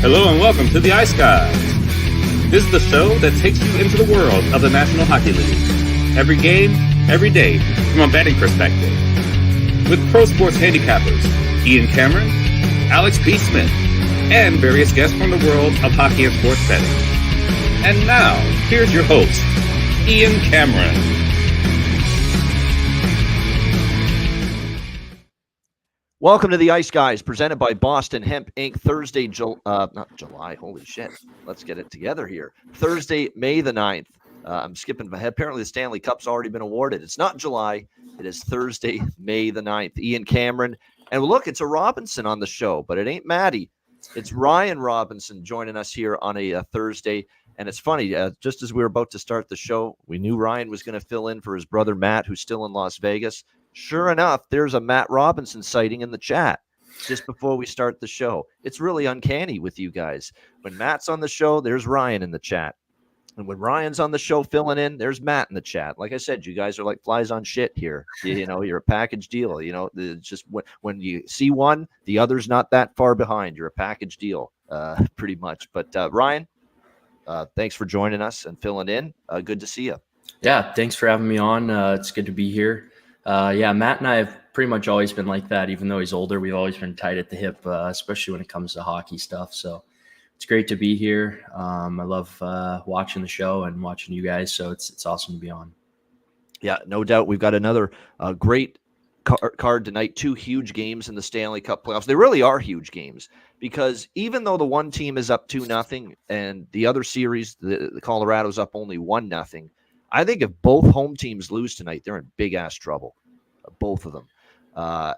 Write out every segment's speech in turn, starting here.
Hello and welcome to the Ice Guys. This is the show that takes you into the world of the National Hockey League. Every game, every day, from a betting perspective. With pro sports handicappers, Ian Cameron, Alex P. Smith, and various guests from the world of hockey and sports betting. And now, here's your host, Ian Cameron. Welcome to the Ice Guys, presented by Boston Hemp Inc. Thursday, not July, holy shit. Let's get it together here. Thursday, May the 9th. I'm skipping ahead. Apparently, the Stanley Cup's already been awarded. It's not July. It is Thursday, May the 9th. Ian Cameron. And look, it's a Robinson on the show, but it ain't Maddie. It's Ryan Robinson joining us here on a Thursday. And it's funny, just as we were about to start the show, we knew Ryan was going to fill in for his brother Matt, who's still in Las Vegas. Sure enough, there's a Matt Robinson sighting in the chat just before we start the show. It's really uncanny with you guys. When Matt's on the show, there's Ryan in the chat. And when Ryan's on the show filling in, there's Matt in the chat. Like I said, you guys are like flies on shit here. You know, you're a package deal. You know, it's just when you see one, the other's not that far behind. You're a package deal, pretty much. But Ryan, thanks for joining us and filling in. Good to see you. Yeah, thanks for having me on. It's good to be here. Matt and I have pretty much always been like that. Even though he's older, we've always been tight at the hip, especially when it comes to hockey stuff. So it's great to be here. I love watching the show and watching you guys. So it's awesome to be on. Yeah, no doubt. We've got another great card tonight. Two huge games in the Stanley Cup playoffs. They really are huge games because even though the one team is up 2-0 and the other series, the Colorado's up only 1-0, I think if both home teams lose tonight, they're in big-ass trouble, both of them.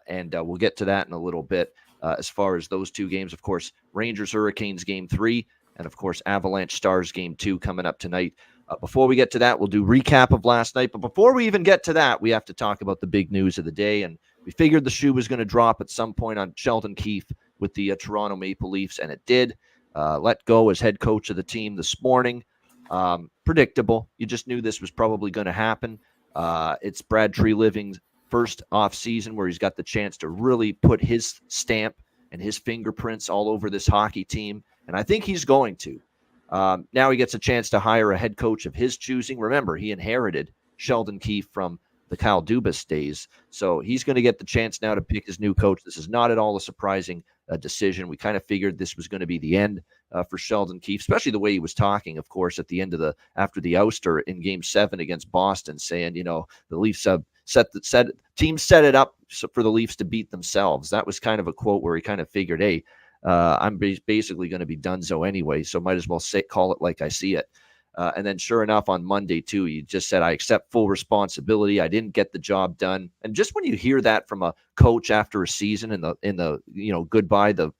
And we'll get to that in a little bit as far as those two games. Of course, Rangers-Hurricanes Game 3 and, of course, Avalanche-Stars Game 2 coming up tonight. Before we get to that, we'll do recap of last night. But before we even get to that, we have to talk about the big news of the day. And we figured the shoe was going to drop at some point on Sheldon Keefe with the Toronto Maple Leafs, and it did. Let go as head coach of the team this morning. Predictable. You just knew this was probably going to happen. It's Brad Treliving's first off season where he's got the chance to really put his stamp and his fingerprints all over this hockey team. And I think he's going to. Now he gets a chance to hire a head coach of his choosing. Remember, he inherited Sheldon Keefe from the Kyle Dubas days. So he's going to get the chance now to pick his new coach. This is not at all a surprising decision. We kind of figured this was going to be the end for Sheldon Keefe, especially the way he was talking, of course, at the end of after the ouster in Game 7 against Boston, saying, you know, the Leafs have team set it up for the Leafs to beat themselves. That was kind of a quote where he kind of figured, hey, I'm basically going to be donezo anyway, so might as well call it like I see it. And then sure enough, on Monday, too, he just said, I accept full responsibility. I didn't get the job done. And just when you hear that from a coach after a season in the goodbye, the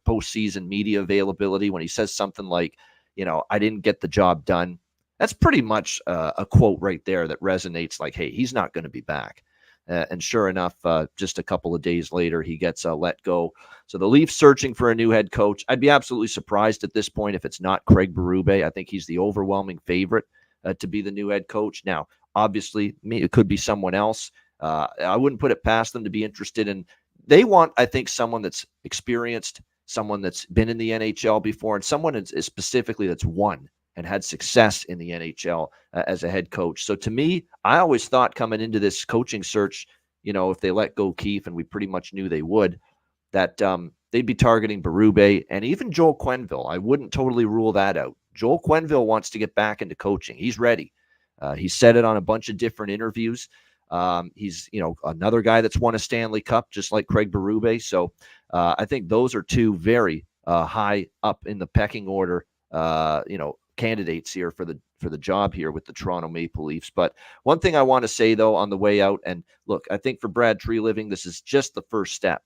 postseason media availability, when he says something like, you know, I didn't get the job done, that's pretty much a quote right there that resonates like, hey, he's not going to be back. And sure enough, just a couple of days later, he gets let go. So the Leafs searching for a new head coach. I'd be absolutely surprised at this point if it's not Craig Berube. I think he's the overwhelming favorite to be the new head coach. Now, obviously, it could be someone else. I wouldn't put it past them to be interested in. They want, I think, someone that's experienced, someone that's been in the NHL before, and someone is specifically that's won and had success in the NHL as a head coach. So to me, I always thought coming into this coaching search, you know, if they let go Keefe, and we pretty much knew they would, that they'd be targeting Berube and even Joel Quenneville. I wouldn't totally rule that out. Joel Quenneville wants to get back into coaching. He's ready. He said it on a bunch of different interviews. He's, you know, another guy that's won a Stanley Cup, just like Craig Berube. So I think those are two very high up in the pecking order, candidates here for the job here with the Toronto Maple Leafs. But one thing I want to say, though, on the way out, and look, I think for Brad Treliving, this is just the first step.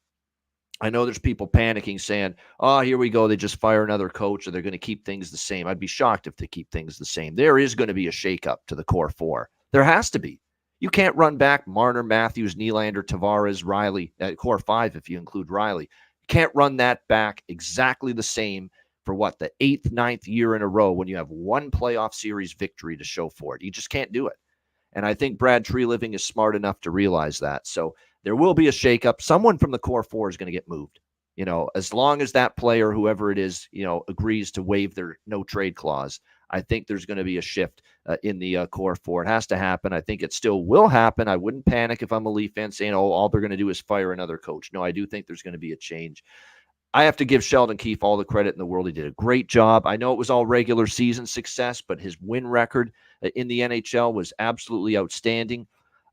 I know there's people panicking saying, oh, here we go. They just fire another coach or they're going to keep things the same. I'd be shocked if they keep things the same. There is going to be a shakeup to the core four. There has to be. You can't run back Marner, Matthews, Nylander, Tavares, Riley, core five if you include Riley. You can't run that back exactly the same for the 8th, 9th year in a row when you have one playoff series victory to show for it. You just can't do it. And I think Brad Treliving is smart enough to realize that. So there will be a shakeup. Someone from the core four is going to get moved. As long as that player, whoever it is, agrees to waive their no trade clause, I think there's going to be a shift in the core four. It has to happen. I think it still will happen. I wouldn't panic if I'm a Leaf fan saying, oh, all they're going to do is fire another coach. No, I do think there's going to be a change. I have to give Sheldon Keefe all the credit in the world. He did a great job. I know it was all regular season success, but his win record in the NHL was absolutely outstanding.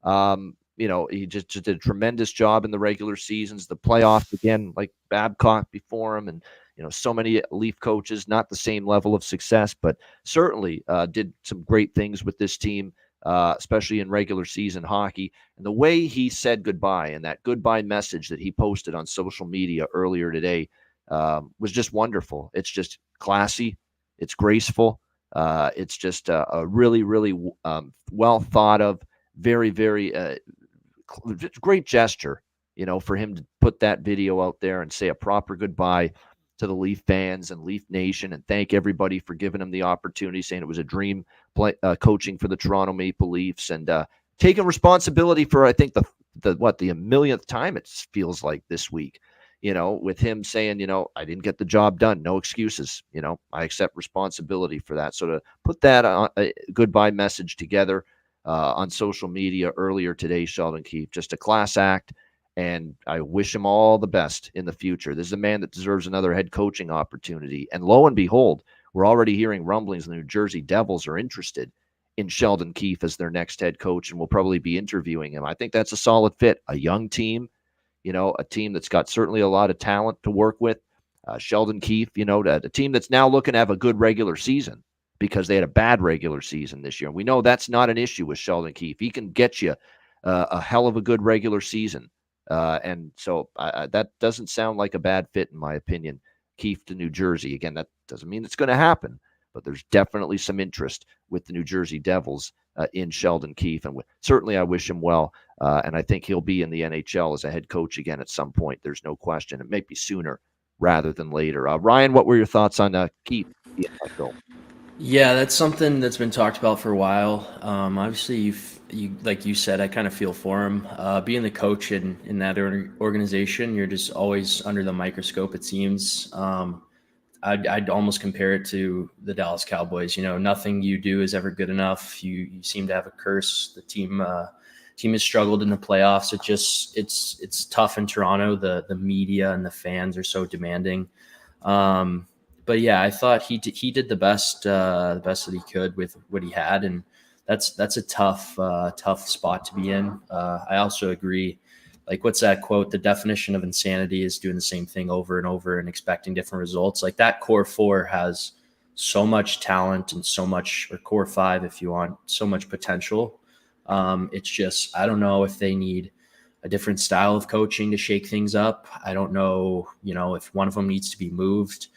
He just did a tremendous job in the regular seasons. The playoffs, again, like Babcock before him, and so many Leaf coaches, not the same level of success, but certainly did some great things with this team, especially in regular season hockey. And the way he said goodbye and that goodbye message that he posted on social media earlier today was just wonderful. It's just classy. It's graceful. It's just a really, really well thought of, very, very great gesture, for him to put that video out there and say a proper goodbye to the Leaf fans and Leaf Nation, and thank everybody for giving him the opportunity, saying it was a dream coaching for the Toronto Maple Leafs, and taking responsibility for, I think, the millionth time it feels like this week, with him saying, I didn't get the job done. No excuses. I accept responsibility for that. So to put that a goodbye message together on social media earlier today, Sheldon Keefe, just a class act. And I wish him all the best in the future. This is a man that deserves another head coaching opportunity. And lo and behold, we're already hearing rumblings the New Jersey Devils are interested in Sheldon Keefe as their next head coach, and will probably be interviewing him. I think that's a solid fit. A young team, a team that's got certainly a lot of talent to work with. Sheldon Keefe, a team that's now looking to have a good regular season because they had a bad regular season this year. And we know that's not an issue with Sheldon Keefe. He can get you a hell of a good regular season. And so that doesn't sound like a bad fit, in my opinion. Keefe to New Jersey. Again, that doesn't mean it's going to happen, but there's definitely some interest with the New Jersey Devils in Sheldon Keefe. And certainly I wish him well. And I think he'll be in the NHL as a head coach again at some point. There's no question. It may be sooner rather than later. Ryan, what were your thoughts on Keefe? Yeah, that's something that's been talked about for a while. Obviously, you like you said, I kind of feel for him. Being the coach in that organization, you're just always under the microscope, it seems. I'd almost compare it to the Dallas Cowboys. Nothing you do is ever good enough. You seem to have a curse. The team has struggled in the playoffs. It's tough in Toronto. The media and the fans are so demanding. But yeah, I thought he did the best that he could with what he had, and that's a tough spot to be in. I also agree. Like, what's that quote? The definition of insanity is doing the same thing over and over and expecting different results. Like, that core four has so much talent and so much, or core five, if you want, so much potential. It's just, I don't know if they need a different style of coaching to shake things up. I don't know, if one of them needs to be moved.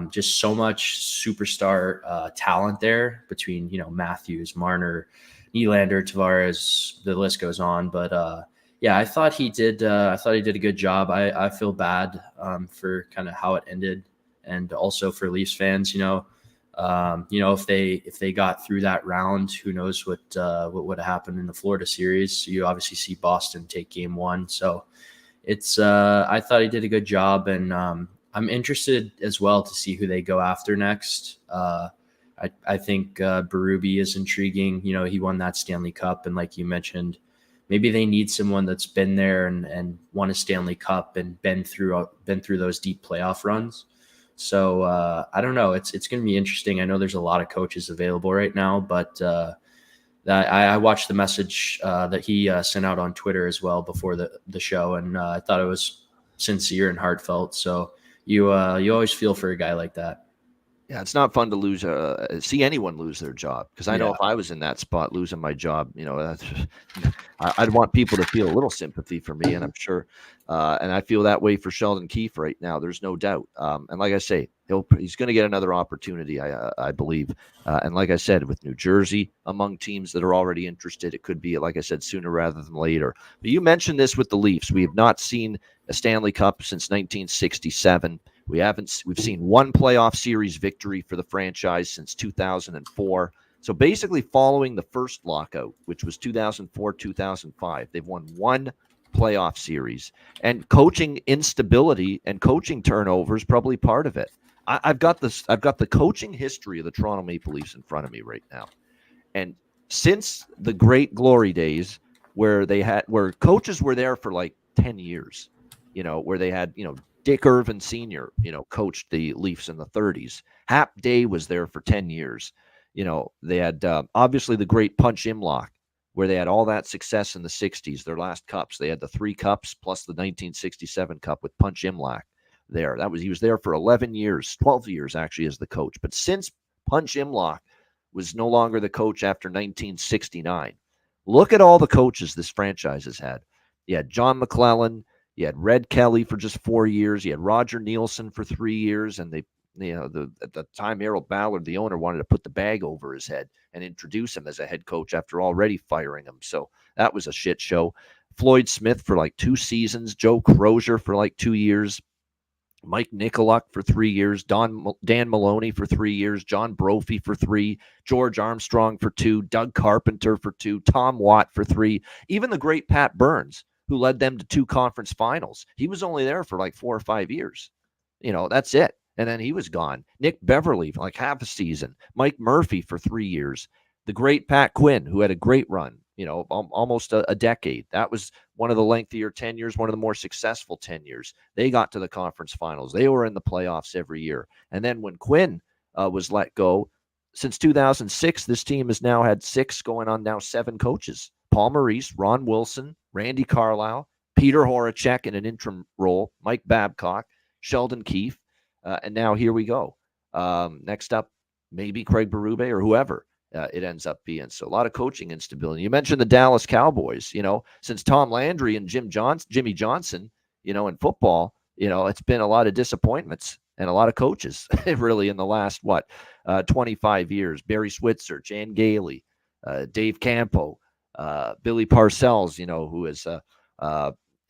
Just so much superstar talent there between, Matthews, Marner, Nylander, Tavares, the list goes on. But yeah, I thought he did a good job. I feel bad for kind of how it ended, and also for Leafs fans, if they got through that round, who knows what would have happened in the Florida series. You obviously see Boston take game one. So it's I thought he did a good job, and I'm interested as well to see who they go after next. I think Berube is intriguing. He won that Stanley Cup, and like you mentioned, maybe they need someone that's been there and won a Stanley Cup and been through those deep playoff runs. So I don't know. It's going to be interesting. I know there's a lot of coaches available right now, but I watched the message that he sent out on Twitter as well before the show, and I thought it was sincere and heartfelt. So you always feel for a guy like that. Yeah, it's not fun to see anyone lose their job, because I know if I was in that spot losing my job, I'd want people to feel a little sympathy for me, and I'm sure, and I feel that way for Sheldon Keefe right now. There's no doubt. And like I say, he's going to get another opportunity, I believe. And like I said, with New Jersey among teams that are already interested, it could be, like I said, sooner rather than later. But you mentioned this with the Leafs. We have not seen a Stanley Cup since 1967. We've seen one playoff series victory for the franchise since 2004. So basically following the first lockout, which was 2004-2005, they've won one playoff series. And coaching instability and coaching turnovers probably part of it. I've got the coaching history of the Toronto Maple Leafs in front of me right now. And since the great glory days where coaches were there for like 10 years, where they had, Dick Irvin Sr., coached the Leafs in the 30s. Hap Day was there for 10 years. They had obviously the great Punch Imlach, where they had all that success in the 60s, their last cups. They had the 3 cups plus the 1967 cup with Punch Imlach there. He was there for 11 years, 12 years actually as the coach. But since Punch Imlach was no longer the coach after 1969, look at all the coaches this franchise has had. You had John McClellan, you had Red Kelly for just 4 years, you had Roger Nielsen for 3 years, and at the time, Harold Ballard, the owner, wanted to put the bag over his head and introduce him as a head coach after already firing him. So that was a shit show. Floyd Smith for like 2 seasons, Joe Crozier for like 2 years, Mike Nicoluk for 3 years, Dan Maloney for 3 years, John Brophy for 3, George Armstrong for 2, Doug Carpenter for 2, Tom Watt for 3, even the great Pat Burns, who led them to 2 conference finals. He was only there for like 4 or 5 years. That's it. And then he was gone. Nick Beverly for like half a season. Mike Murphy for 3 years. The great Pat Quinn, who had a great run, almost a decade. That was one of the lengthier tenures, one of the more successful tenures. They got to the conference finals. They were in the playoffs every year. And then when Quinn was let go, since 2006, this team has now had 6, going on now 7 coaches. Paul Maurice, Ron Wilson, Randy Carlisle, Peter Horacek in an interim role, Mike Babcock, Sheldon Keefe, and now here we go. Next up, maybe Craig Berube or whoever it ends up being. So a lot of coaching instability. You mentioned the Dallas Cowboys. Since Tom Landry and Jimmy Johnson, in football, it's been a lot of disappointments and a lot of coaches really in the last 25 years. Barry Switzer, Jan Gailey, Dave Campo, Billy Parcells, who is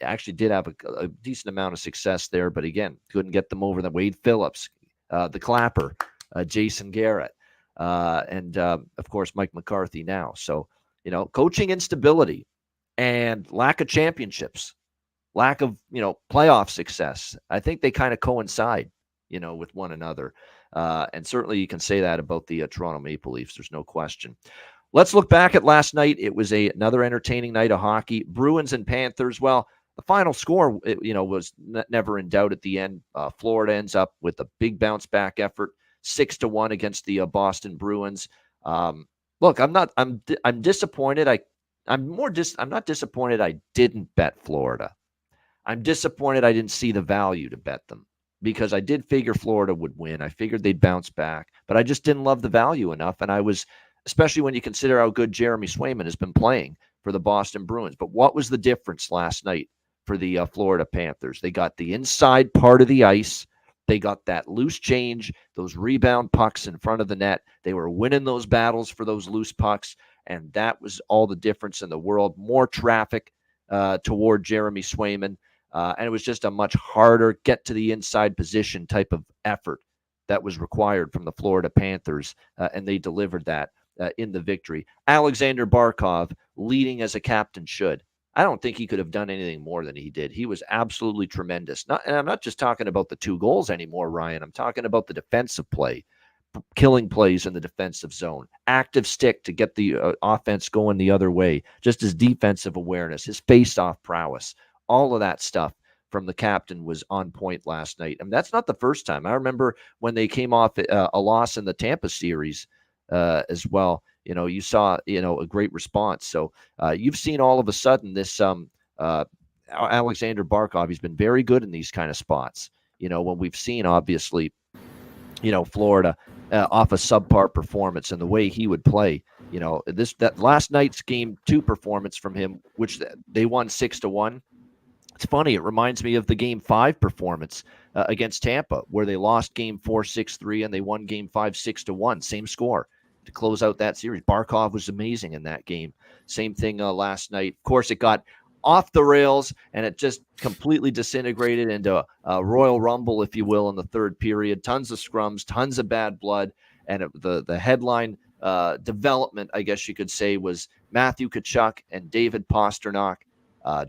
actually did have a decent amount of success there, but again, couldn't get them over. The Wade Phillips, the Clapper, Jason Garrett, and of course Mike McCarthy now. So coaching instability and lack of championships, lack of playoff success. I think they kind of coincide, with one another, and certainly you can say that about the Toronto Maple Leafs. There's no question. Let's look back at last night. It was another entertaining night of hockey. Bruins and Panthers. Well, the final score, was never in doubt at the end. Florida ends up with a big bounce back effort, 6-1 against the Boston Bruins. Look, I'm disappointed. I'm not disappointed I didn't bet Florida. I'm disappointed I didn't see the value to bet them, because I did figure Florida would win. I figured they'd bounce back, but I just didn't love the value enough. And I was, especially when you consider how good Jeremy Swayman has been playing for the Boston Bruins. But what was the difference last night for the Florida Panthers? They got the inside part of the ice. They got that loose change, those rebound pucks in front of the net. They were winning those battles for those loose pucks, and that was all the difference in the world. More traffic toward Jeremy Swayman, and it was just a much harder get to the inside position type of effort that was required from the Florida Panthers, and they delivered that in the victory. Alexander Barkov leading as a captain should. I don't think he could have done anything more than he did. He was absolutely tremendous. And I'm not just talking about the 2 goals anymore, Ryan. I'm talking about the defensive play, killing plays in the defensive zone, active stick to get the offense going the other way, just his defensive awareness, his face-off prowess, all of that stuff from the captain was on point last night. And that's not the first time. I remember when they came off a loss in the Tampa series as well. You saw, a great response. So you've seen all of a sudden this Alexander Barkov, he's been very good in these kind of spots. When we've seen, obviously, Florida off a subpar performance and the way he would play, that last night's game 2 performance from him, which they won 6-1. It's funny. It reminds me of the game 5 performance against Tampa, where they lost game 4, 6-3, and they won game 5, 6-1. Same score to close out that series. Barkov was amazing in that game. Same thing last night. Of course, it got off the rails and it just completely disintegrated into a Royal Rumble, if you will, in the third period. Tons of scrums, tons of bad blood. And the headline development, I guess you could say, was Matthew Tkachuk and David Pastrnak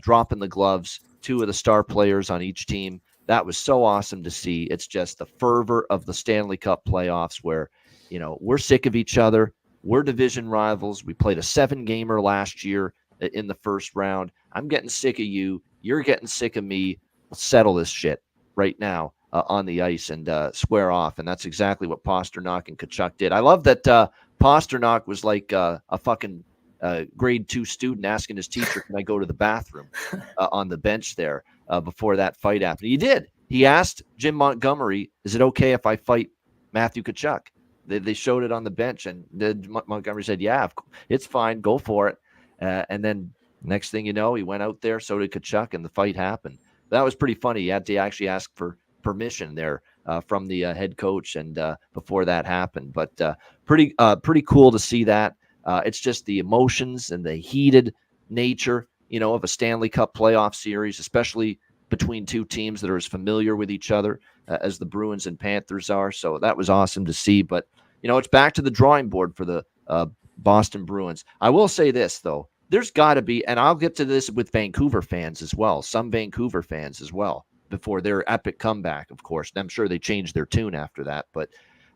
dropping the gloves, 2 of the star players on each team. That was so awesome to see. It's just the fervor of the Stanley Cup playoffs where, we're sick of each other. We're division rivals. We played a 7-gamer last year in the first round. I'm getting sick of you. You're getting sick of me. Let's settle this shit right now on the ice and square off. And that's exactly what Pasternak and Tkachuk did. I love that Pasternak was like a fucking grade 2 student asking his teacher, can I go to the bathroom on the bench there before that fight happened. He did. He asked Jim Montgomery, is it okay if I fight Matthew Tkachuk? They showed it on the bench, and Montgomery said, yeah, it's fine. Go for it. And then next thing you know, he went out there, so did Tkachuk, and the fight happened. That was pretty funny. He had to actually ask for permission there from the head coach, and before that happened. But pretty cool to see that. It's just the emotions and the heated nature, of a Stanley Cup playoff series, especially between 2 teams that are as familiar with each other as the Bruins and Panthers are. So that was awesome to see. But, it's back to the drawing board for the Boston Bruins. I will say this, though. There's got to be, and I'll get to this with Vancouver fans as well, some Vancouver fans as well, before their epic comeback, of course. And I'm sure they changed their tune after that. But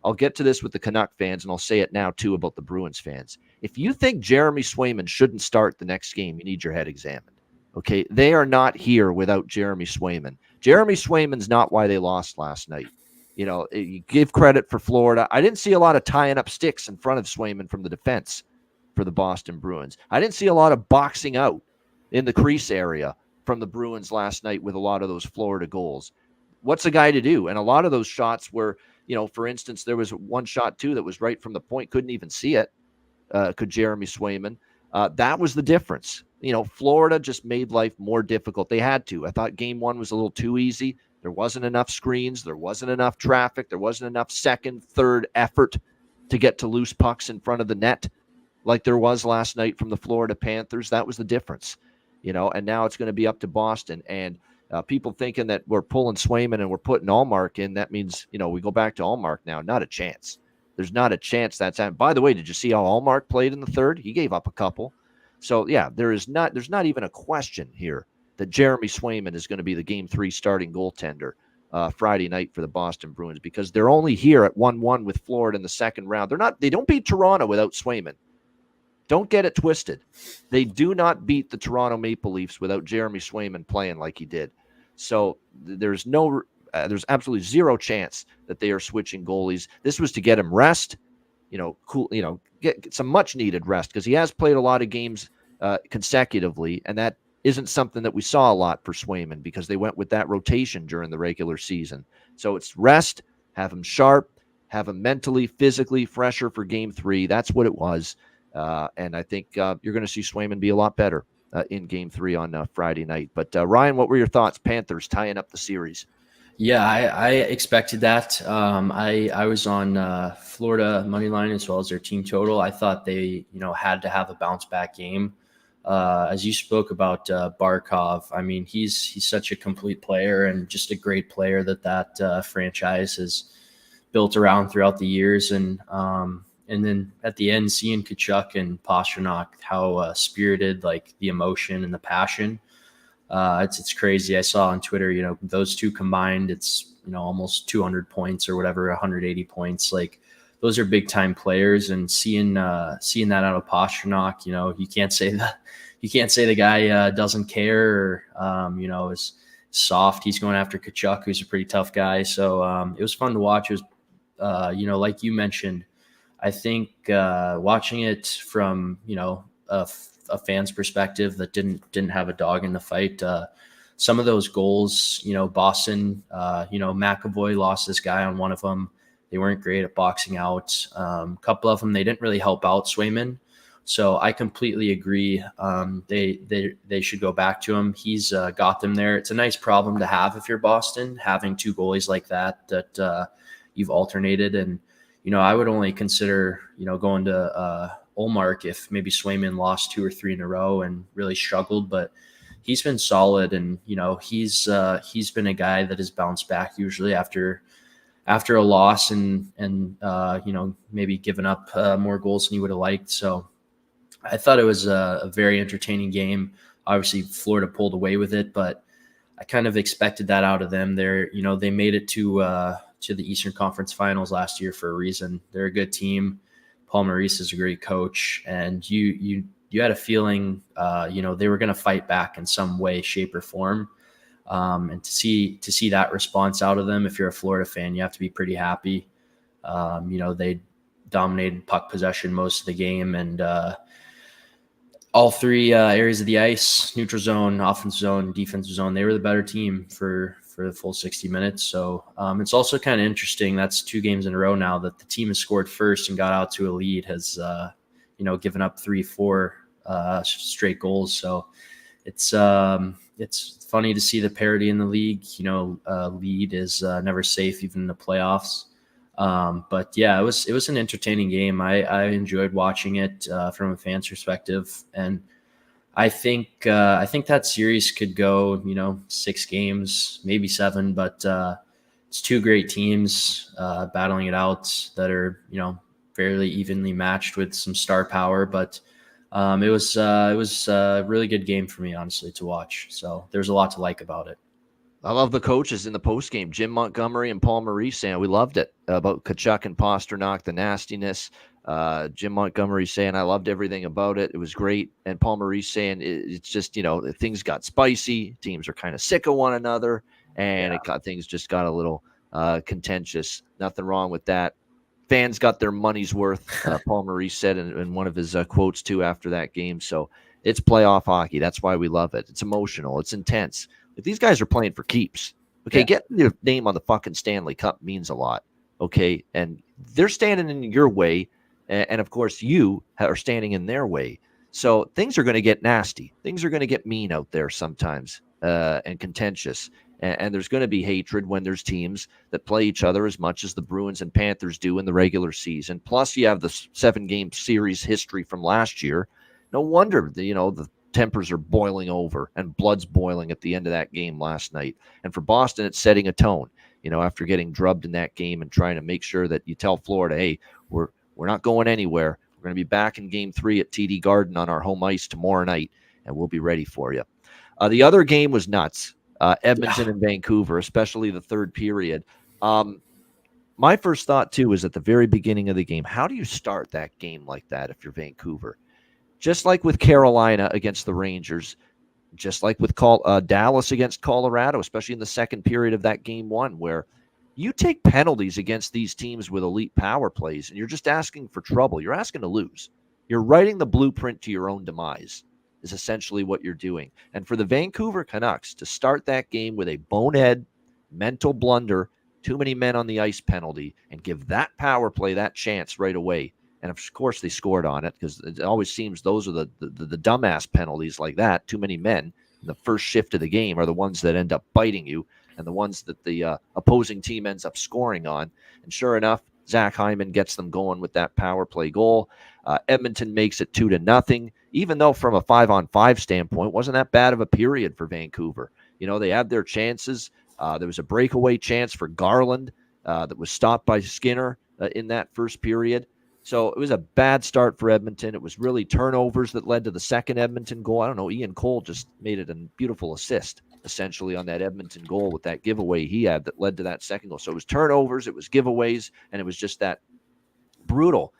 I'll get to this with the Canuck fans, and I'll say it now, too, about the Bruins fans. If you think Jeremy Swayman shouldn't start the next game, you need your head examined. Okay, they are not here without Jeremy Swayman. Jeremy Swayman's not why they lost last night. You give credit for Florida. I didn't see a lot of tying up sticks in front of Swayman from the defense for the Boston Bruins. I didn't see a lot of boxing out in the crease area from the Bruins last night with a lot of those Florida goals. What's a guy to do? And a lot of those shots were, for instance, there was one shot, too, that was right from the point. Couldn't even see it. Could Jeremy Swayman. That was the difference. Florida just made life more difficult. They had to. I thought game 1 was a little too easy. There wasn't enough screens. There wasn't enough traffic. There wasn't enough second, third effort to get to loose pucks in front of the net like there was last night from the Florida Panthers. That was the difference, and now it's going to be up to Boston. And people thinking that we're pulling Swayman and we're putting Allmark in, that means, we go back to Allmark now. Not a chance. There's not a chance that's happening. By the way, did you see how Allmark played in the third? He gave up a couple. So, yeah, there's not even a question here that Jeremy Swayman is going to be the Game 3 starting goaltender Friday night for the Boston Bruins, because they're only here at 1-1 with Florida in the second round. They don't beat Toronto without Swayman. Don't get it twisted. They do not beat the Toronto Maple Leafs without Jeremy Swayman playing like he did. So there's absolutely zero chance that they are switching goalies. This was to get him rest, get some much needed rest, because he has played a lot of games consecutively, and that isn't something that we saw a lot for Swayman because they went with that rotation during the regular season. So it's rest, have him sharp, have him mentally, physically fresher for Game 3. That's what it was. And I think you're going to see Swayman be a lot better in Game 3 on Friday night. But Ryan, what were your thoughts? Panthers tying up the series. Yeah, I expected that. I was on Florida money line as well as their team total. I thought they, had to have a bounce back game. As you spoke about Barkov, I mean, he's such a complete player and just a great player that franchise has built around throughout the years. And then at the end, seeing Tkachuk and Pasternak, how spirited, like the emotion and the passion. It's crazy. I saw on Twitter, those two combined, it's, almost 200 points or whatever, 180 points. Like those are big time players, and seeing that out of Pasternak, you can't say the guy doesn't care or, is soft. He's going after Tkachuk, who's a pretty tough guy. So it was fun to watch. It was, like you mentioned, I think watching it from, a fan's perspective that didn't have a dog in the fight. Some of those goals, Boston, McAvoy lost this guy on one of them. They weren't great at boxing out. A couple of them, they didn't really help out Swayman. So I completely agree. They should go back to him. He's got them there. It's a nice problem to have if you're Boston, having two goalies like that you've alternated. And, I would only consider, going to Ullmark if maybe Swayman lost 2 or 3 in a row and really struggled, but he's been solid. And, he's been a guy that has bounced back usually after a loss and maybe given up more goals than he would have liked. So I thought it was a very entertaining game. Obviously, Florida pulled away with it, but I kind of expected that out of them. They made it to the Eastern Conference Finals last year for a reason. They're a good team. Paul Maurice is a great coach, and you had a feeling, they were going to fight back in some way, shape, or form. And to see that response out of them, if you're a Florida fan, you have to be pretty happy. They dominated puck possession most of the game, and all three areas of the ice, neutral zone, offensive zone, defensive zone, they were the better team for the full 60 minutes. So it's also kind of interesting. That's 2 games in a row now that the team has scored first and got out to a lead has, given up 3-4 straight goals. So it's funny to see the parity in the league. Lead is never safe, even in the playoffs. But yeah, it was an entertaining game. I enjoyed watching it from a fan's perspective, and I think that series could go 6 games, maybe 7, but it's 2 great teams battling it out that are fairly evenly matched with some star power. But it was a really good game for me, honestly, to watch. So there's a lot to like about it. I love the coaches in the postgame, Jim Montgomery and Paul Maurice, saying we loved it about Tkachuk and Pasternak, the nastiness. Jim Montgomery saying I loved everything about it. It was great. And Paul Maurice saying it's just, things got spicy. Teams are kind of sick of one another. And things just got a little contentious. Nothing wrong with that. Fans got their money's worth, Paul Maurice said in one of his quotes, too, after that game. So it's playoff hockey. That's why we love it. It's emotional. It's intense. If these guys are playing for keeps, okay, getting your name on the fucking Stanley Cup means a lot, okay? And they're standing in your way, and of course you are standing in their way. So things are going to get nasty. Things are going to get mean out there sometimes and contentious. And there's going to be hatred when there's teams that play each other as much as the Bruins and Panthers do in the regular season. Plus, you have the 7-game series history from last year. No wonder, the tempers are boiling over and blood's boiling at the end of that game last night. And for Boston, it's setting a tone, after getting drubbed in that game and trying to make sure that you tell Florida, hey, we're not going anywhere. We're going to be back in Game 3 at TD Garden on our home ice tomorrow night, and we'll be ready for you. The other game was nuts. Edmonton and Vancouver, especially the third period. My first thought, too, is at the very beginning of the game, how do you start that game like that if you're Vancouver? Just like with Carolina against the Rangers, just like with Dallas against Colorado, especially in the second period of that game 1, where you take penalties against these teams with elite power plays, and you're just asking for trouble. You're asking to lose. You're writing the blueprint to your own demise is essentially what you're doing. And for the Vancouver Canucks to start that game with a bonehead mental blunder, too many men on the ice penalty, and give that power play that chance right away. And of course they scored on it, because it always seems those are the dumbass penalties like that. Too many men in the first shift of the game are the ones that end up biting you, and the ones that the opposing team ends up scoring on. And sure enough, Zach Hyman gets them going with that power play goal. Edmonton makes it 2-0, even though from a 5-on-5 standpoint, wasn't that bad of a period for Vancouver. They had their chances. There was a breakaway chance for Garland that was stopped by Skinner in that first period. So it was a bad start for Edmonton. It was really turnovers that led to the second Edmonton goal. I don't know. Ian Cole just made it a beautiful assist, essentially, on that Edmonton goal with that giveaway he had that led to that second goal. So it was turnovers, it was giveaways, and it was just that brutal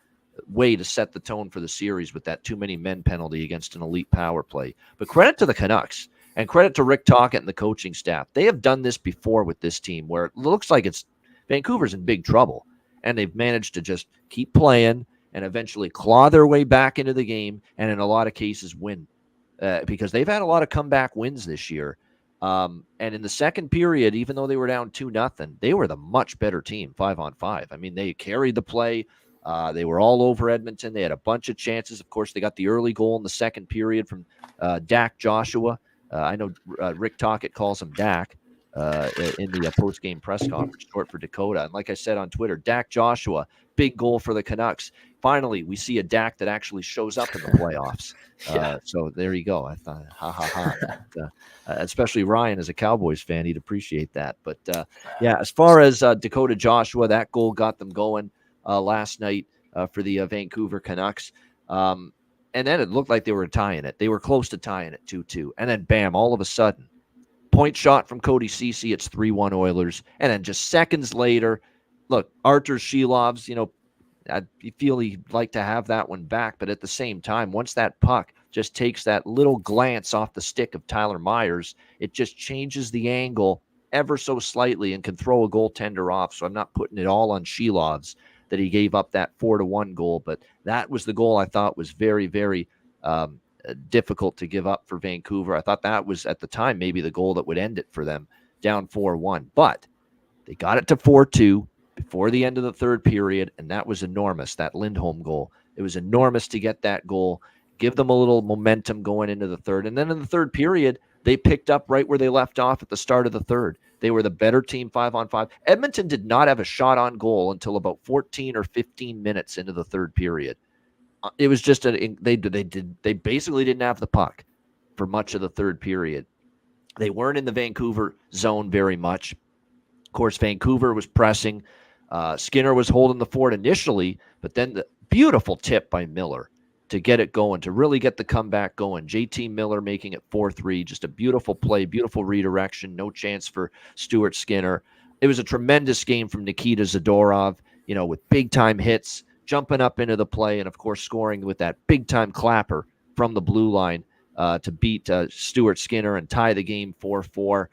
way to set the tone for the series with that too many men penalty against an elite power play. But credit to the Canucks and credit to Rick Tocchet and the coaching staff. They have done this before with this team where it looks like Vancouver's in big trouble. And they've managed to just keep playing and eventually claw their way back into the game, and in a lot of cases win, because they've had a lot of comeback wins this year. And in the second period, even though they were down 2-0, they were the much better team 5-on-5. I mean, they carried the play. They were all over Edmonton. They had a bunch of chances. Of course, they got the early goal in the second period from Dak Joshua. I know Rick Tocchet calls him Dak. In the post-game press conference, short for Dakota. And like I said on Twitter, Dak Joshua, big goal for the Canucks. Finally, we see a Dak that actually shows up in the playoffs. So there you go. I thought, But, especially Ryan, as a Cowboys fan, he'd appreciate that. But, as far as Dakota Joshua, that goal got them going last night for the Vancouver Canucks. And then it looked like they were tying it. They were close to tying it 2-2. And then, bam, all of a sudden, point shot from Cody Ceci. It's 3-1 Oilers. And then just seconds later, look, Artur Shilov's, I feel he'd like to have that one back. But at the same time, once that puck just takes that little glance off the stick of Tyler Myers, it just changes the angle ever so slightly and can throw a goaltender off. So I'm not putting it all on Shilov's that he gave up that 4-1 goal. But that was the goal I thought was very, very difficult to give up for Vancouver. I thought that was, at the time, maybe the goal that would end it for them, down 4-1. But they got it to 4-2 before the end of the third period, and that was enormous, that Lindholm goal. It was enormous to get that goal, give them a little momentum going into the third. And then in the third period, they picked up right where they left off at the start of the third. They were the better team 5-on-5. Edmonton did not have a shot on goal until about 14 or 15 minutes into the third period. It was just they basically didn't have the puck for much of the third period. They weren't in the Vancouver zone very much. Of course, Vancouver was pressing. Skinner was holding the fort initially, but then the beautiful tip by Miller to get it going, to really get the comeback going. JT Miller making it 4-3, just a beautiful play, beautiful redirection, no chance for Stuart Skinner. It was a tremendous game from Nikita Zadorov, with big-time hits, jumping up into the play, and, of course, scoring with that big-time clapper from the blue line to beat Stuart Skinner and tie the game 4-4.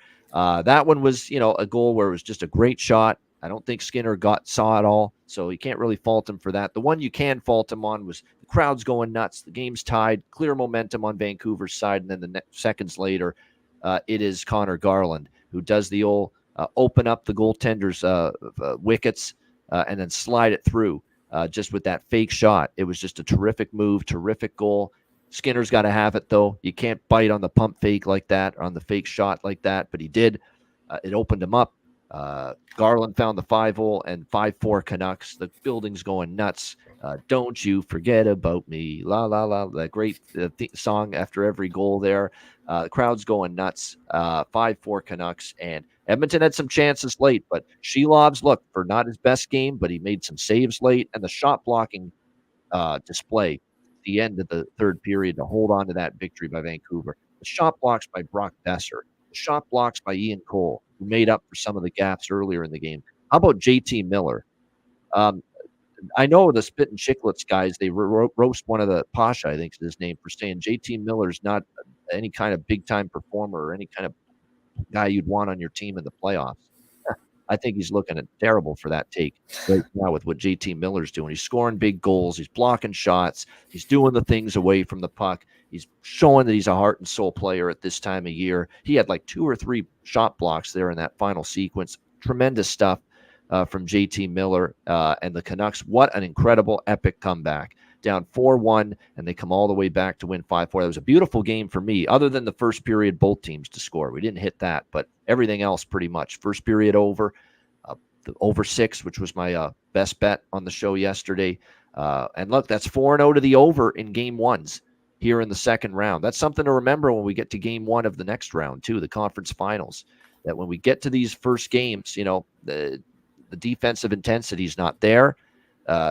That one was, a goal where it was just a great shot. I don't think Skinner saw it all, so you can't really fault him for that. The one you can fault him on was the crowd's going nuts. The game's tied, clear momentum on Vancouver's side, and then the seconds later, it is Connor Garland who does the old open up the goaltender's wickets and then slide it through just with that fake shot. It was just a terrific move, terrific goal. Skinner's got to have it, though. You can't bite on the pump fake like that, or on the fake shot like that, but he did. It opened him up. Garland found the 5-0 and 5-4 Canucks. The building's going nuts. Don't you forget about me. La, la, la. That great song after every goal there. The crowd's going nuts. 5-4 Canucks. And Edmonton had some chances late, but Shilov's, look, for not his best game, but he made some saves late. And the shot blocking display at the end of the third period to hold on to that victory by Vancouver. The shot blocks by Brock Besser. The shot blocks by Ian Cole, who made up for some of the gaps earlier in the game. How about JT Miller? I know the Spit and Chicklets guys, they roast one of the Pasha, I think is his name, for saying JT Miller's not any kind of big-time performer or any kind of guy you'd want on your team in the playoffs. I think he's looking at terrible for that take right now with what JT Miller's doing. He's scoring big goals. He's blocking shots. He's doing the things away from the puck. He's showing that he's a heart and soul player at this time of year. He had like 2 or 3 shot blocks there in that final sequence. Tremendous stuff from JT Miller and the Canucks. What an incredible, epic comeback. Down 4-1, and they come all the way back to win 5-4. That was a beautiful game for me, other than the first period, both teams to score. We didn't hit that, but everything else pretty much. First period over, the over 6, which was my best bet on the show yesterday. And look, that's 4-0 to the over in game ones here in the second round. That's something to remember when we get to game 1 of the next round, too, the conference finals, that when we get to these first games, the defensive intensity is not there.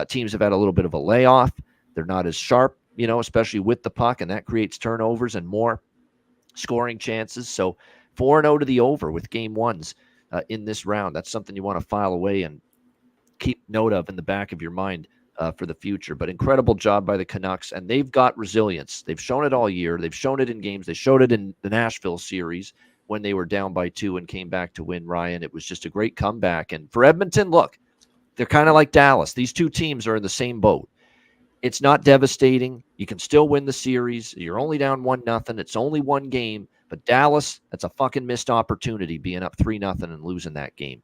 Teams have had a little bit of a layoff. They're not as sharp, especially with the puck, and that creates turnovers and more scoring chances. So 4-0 to the over with game ones in this round. That's something you want to file away and keep note of in the back of your mind for the future. But incredible job by the Canucks, and they've got resilience. They've shown it all year. They've shown it in games. They showed it in the Nashville series when they were down by 2 and came back to win, Ryan. It was just a great comeback. And for Edmonton, look, they're kind of like Dallas. These two teams are in the same boat. It's not devastating. You can still win the series. You're only down 1-0. It's only one game. But Dallas, that's a fucking missed opportunity, being up 3-0 and losing that game.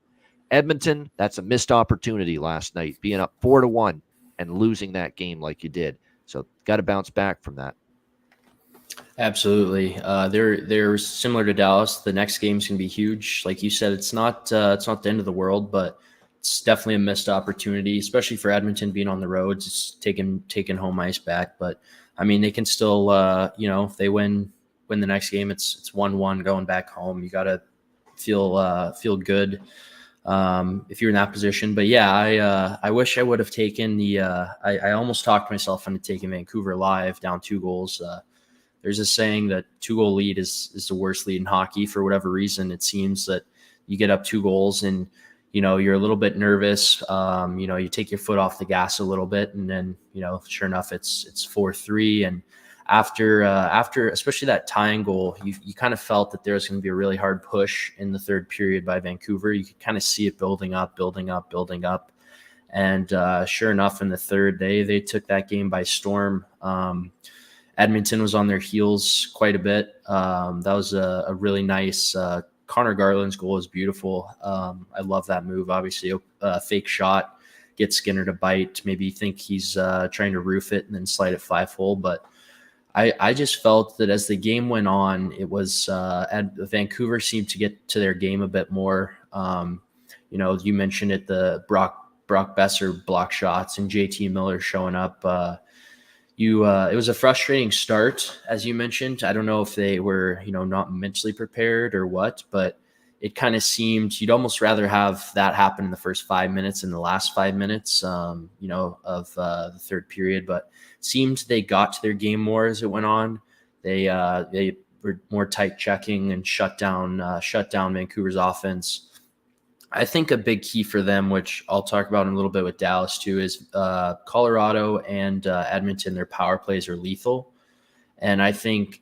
Edmonton, that's a missed opportunity last night, being up 4-1 and losing that game like you did. So got to bounce back from that. Absolutely. They're similar to Dallas. The next game's going to be huge. Like you said, it's not the end of the world, but it's definitely a missed opportunity, especially for Edmonton being on the roads. It's taking home ice back, but I mean, they can still, if they win the next game, it's 1-1 going back home. You got to feel good if you're in that position. But yeah, I wish I would have taken the. I almost talked myself into taking Vancouver live down 2 goals. There's a saying that 2-goal lead is the worst lead in hockey. For whatever reason, it seems that you get up 2 goals and you're a little bit nervous. You take your foot off the gas a little bit, and then sure enough, it's 4-3. And after especially that tying goal, you kind of felt that there was going to be a really hard push in the third period by Vancouver. You could kind of see it building up. And sure enough, in the third, they took that game by storm. Edmonton was on their heels quite a bit. That was a really nice Connor Garland's goal is beautiful. I love that move. Obviously, a fake shot, get Skinner to bite. Maybe you think he's trying to roof it and then slide it 5-hole. But I just felt that as the game went on, it was Vancouver seemed to get to their game a bit more. You mentioned it, the Brock Besser block shots and JT Miller showing up. It was a frustrating start, as you mentioned. I don't know if they were, not mentally prepared or what, but it kind of seemed you'd almost rather have that happen in the first 5 minutes than the last 5 minutes, of the third period. But it seemed they got to their game more as it went on. They were more tight checking and shut down Vancouver's offense. I think a big key for them, which I'll talk about in a little bit with Dallas too, is Colorado and Edmonton. Their power plays are lethal, and I think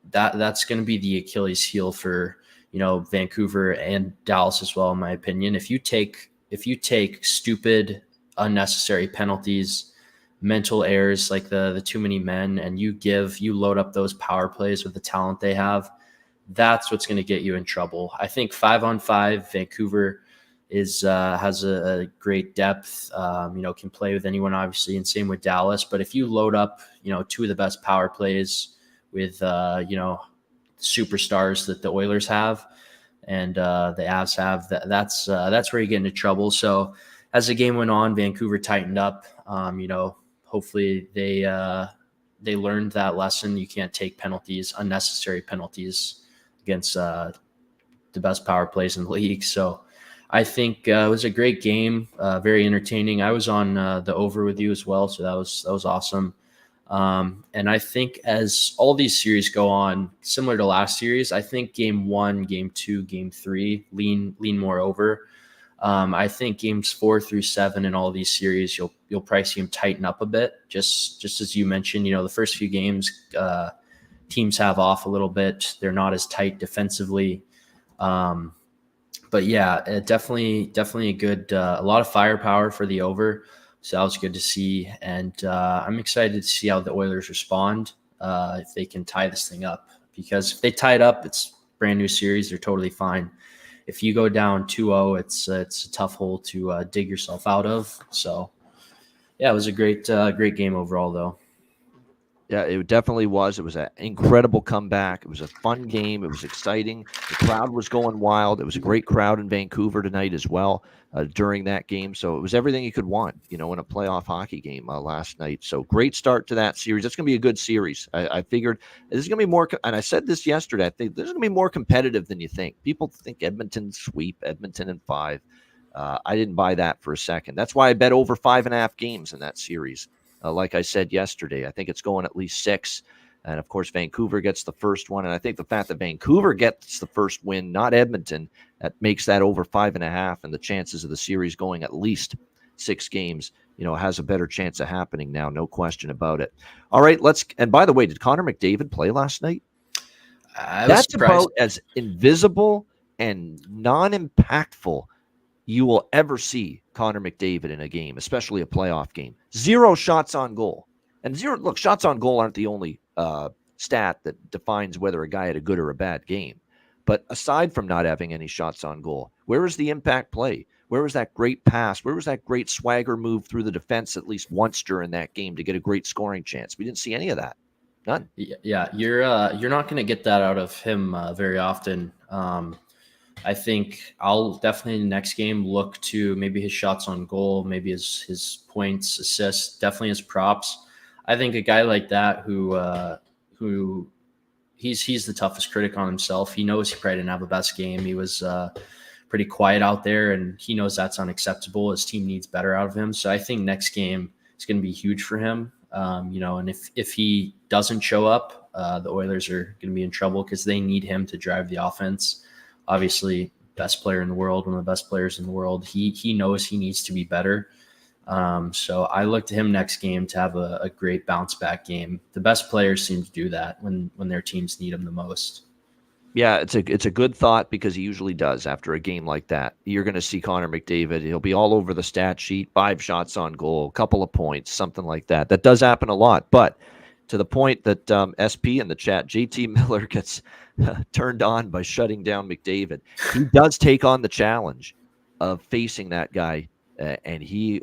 that's going to be the Achilles heel for Vancouver and Dallas as well, in my opinion. If you take stupid, unnecessary penalties, mental errors like the too many men, and you load up those power plays with the talent they have, that's what's going to get you in trouble. I think 5-on-5, Vancouver has a great depth, can play with anyone, obviously, and same with Dallas. But if you load up, 2 of the best power plays with, superstars that the Oilers have and the Avs have, that's where you get into trouble. So as the game went on, Vancouver tightened up. Hopefully they learned that lesson. You can't take unnecessary penalties against the best power plays in the league. So I think it was a great game, very entertaining. I was on the over with you as well, so that was awesome. And I think as all these series go on, similar to last series, I think game 1, game 2, game 3 lean more over. I think games 4 through 7 in all these series, you'll probably see them tighten up a bit. Just as you mentioned, the first few games, teams have off a little bit. They're not as tight defensively. But yeah, definitely a good, a lot of firepower for the over. So that was good to see. And I'm excited to see how the Oilers respond if they can tie this thing up. Because if they tie it up, it's a brand new series. They're totally fine. If you go down 2-0, it's a tough hole to dig yourself out of. So yeah, it was a great game overall, though. Yeah, it definitely was. It was an incredible comeback. It was a fun game. It was exciting. The crowd was going wild. It was a great crowd in Vancouver tonight as well during that game. So it was everything you could want, in a playoff hockey game last night. So great start to that series. It's going to be a good series. I figured this is going to be more, and I said this yesterday, I think this is going to be more competitive than you think. People think Edmonton sweep, Edmonton in 5. I didn't buy that for a second. That's why I bet over 5.5 games in that series. Like I said yesterday, I think it's going at least 6. And, of course, Vancouver gets the first one. And I think the fact that Vancouver gets the first win, not Edmonton, that makes that over 5.5. And the chances of the series going at least 6 games, has a better chance of happening now. No question about it. All right, and by the way, did Connor McDavid play last night? That's about as invisible and non-impactful you will ever see Connor McDavid in a game, especially a playoff game. 0 shots on goal. And shots on goal aren't the only stat that defines whether a guy had a good or a bad game. But aside from not having any shots on goal, where was the impact play? Where was that great pass? Where was that great swagger move through the defense at least once during that game to get a great scoring chance? We didn't see any of that. None. Yeah, you're not going to get that out of him very often. I think I'll definitely in the next game look to maybe his shots on goal, maybe his points, assists, definitely his props. I think a guy like that who he's the toughest critic on himself. He knows he probably didn't have the best game. He was pretty quiet out there, and he knows that's unacceptable. His team needs better out of him. So I think next game is going to be huge for him. And if he doesn't show up, the Oilers are going to be in trouble because they need him to drive the offense. Obviously, best player in the world, one of the best players in the world. He knows he needs to be better. So I look to him next game to have a great bounce back game. The best players seem to do that when their teams need them the most. Yeah, it's a good thought because he usually does after a game like that. You're going to see Connor McDavid. He'll be all over the stat sheet, 5 shots on goal, a couple of points, something like that. That does happen a lot. But to the point that SP in the chat, JT Miller gets turned on by shutting down McDavid. He does take on the challenge of facing that guy, and he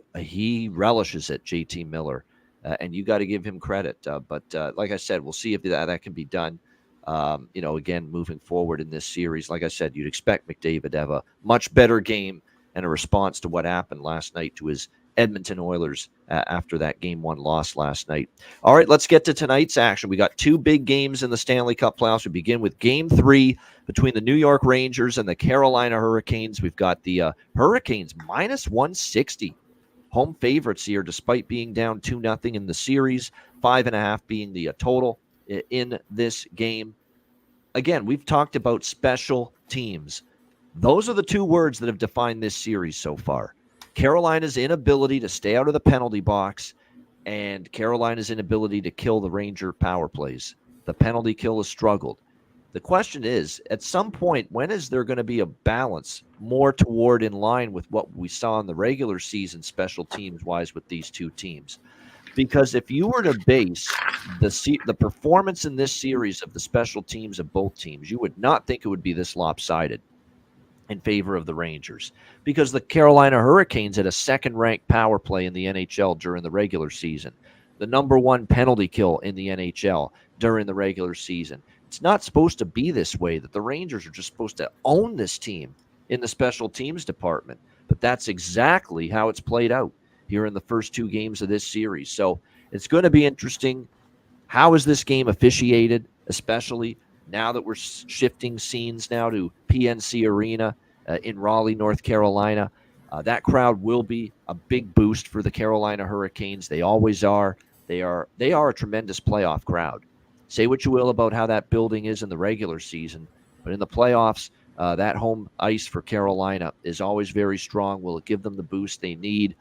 relishes it, JT Miller. And you got to give him credit. But like I said, we'll see if that can be done. Again, moving forward in this series, like I said, you'd expect McDavid to have a much better game and a response to what happened last night to his Edmonton Oilers after that Game 1 loss last night. All right, let's get to tonight's action. We got 2 big games in the Stanley Cup playoffs. We begin with Game 3 between the New York Rangers and the Carolina Hurricanes. We've got the Hurricanes minus 160. Home favorites here, despite being down 2-0 in the series, 5.5 being the total in this game. Again, we've talked about special teams. Those are the 2 words that have defined this series so far. Carolina's inability to stay out of the penalty box and Carolina's inability to kill the Ranger power plays. The penalty kill has struggled. The question is, at some point, when is there going to be a balance more toward in line with what we saw in the regular season special teams-wise with these 2 teams? Because if you were to base the performance in this series of the special teams of both teams, you would not think it would be this lopsided in favor of the Rangers. Because the Carolina Hurricanes had a second-ranked power play in the NHL during the regular season. The number 1 penalty kill in the NHL during the regular season. It's not supposed to be this way, that the Rangers are just supposed to own this team in the special teams department. But that's exactly how it's played out here in the first 2 games of this series. So it's going to be interesting. How is this game officiated, especially now that we're shifting scenes now to PNC Arena in Raleigh, North Carolina? That crowd will be a big boost for the Carolina Hurricanes. They always are. They are a tremendous playoff crowd. Say what you will about how that building is in the regular season, but in the playoffs, that home ice for Carolina is always very strong. Will it give them the boost they need?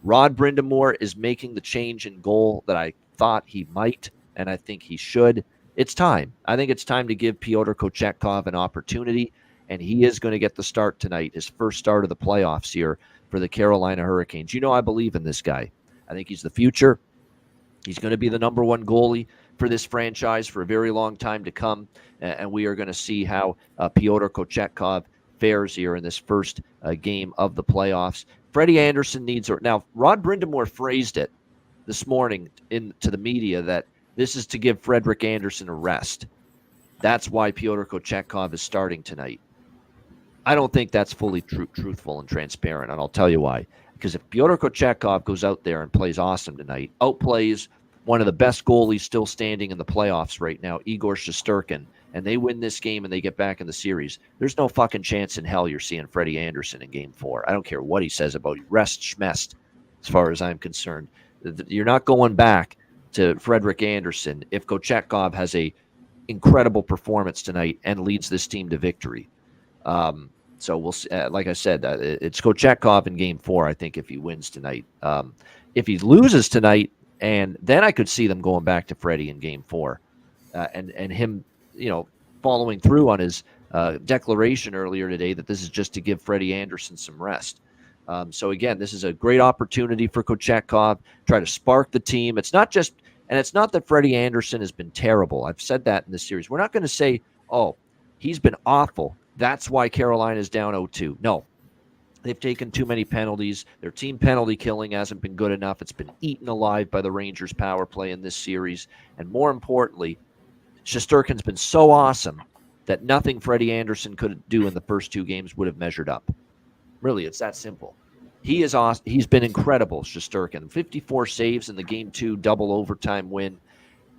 Rod Brind'Amour is making the change in goal that I thought he might, and I think he should. It's time. I think it's time to give Pyotr Kochetkov an opportunity, and he is going to get the start tonight, his first start of the playoffs here for the Carolina Hurricanes. You know I believe in this guy. I think he's the future. He's going to be the number 1 goalie for this franchise for a very long time to come, and we are going to see how Pyotr Kochetkov fares here in this first game of the playoffs. Freddie Anderson needs – now, Rod Brind'Amour phrased it this morning to the media that this is to give Frederik Anderson a rest. That's why Pyotr Kochetkov is starting tonight. I don't think that's fully truthful and transparent, and I'll tell you why. Because if Pyotr Kochetkov goes out there and plays awesome tonight, outplays one of the best goalies still standing in the playoffs right now, Igor Shesterkin, and they win this game and they get back in the series, there's no fucking chance in hell you're seeing Freddie Anderson in Game 4. I don't care what he says about rest schmest, as far as I'm concerned. You're not going back to Frederik Anderson if Kochetkov has a incredible performance tonight and leads this team to victory. So we'll see. Like I said, it's Kochetkov in Game 4, I think, if he wins tonight. If he loses tonight, and then I could see them going back to Freddie in Game 4, and him, following through on his declaration earlier today that this is just to give Freddie Anderson some rest. So again, this is a great opportunity for Kochetkov, try to spark the team. It's not that Freddie Anderson has been terrible. I've said that in this series. We're not going to say, oh, he's been awful. That's why Carolina's down 0-2. No, they've taken too many penalties. Their team penalty killing hasn't been good enough. It's been eaten alive by the Rangers' power play in this series. And more importantly, Shesterkin's been so awesome that nothing Freddie Anderson could do in the first 2 games would have measured up. Really, it's that simple. He is awesome. He's been incredible, Shesterkin. 54 saves in the Game 2 double overtime win.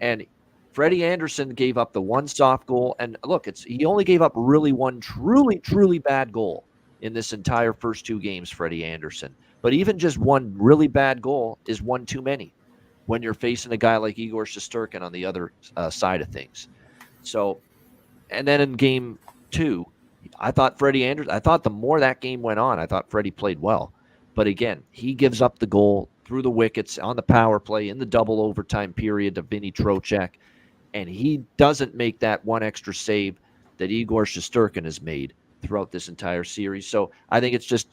And Freddie Anderson gave up the 1 soft goal. And look, he only gave up really 1 truly, truly bad goal. in this entire first 2 games, Freddie Anderson. But even just one really bad goal is one too many when you're facing a guy like Igor Shesterkin on the other side of things. So, and then in game 2, I thought the more that game went on, I thought Freddie played well. But again, he gives up the goal through the wickets on the power play in the double overtime period to Vinny Trocheck, and he doesn't make that one extra save that Igor Shesterkin has made throughout this entire series. So I think it's just,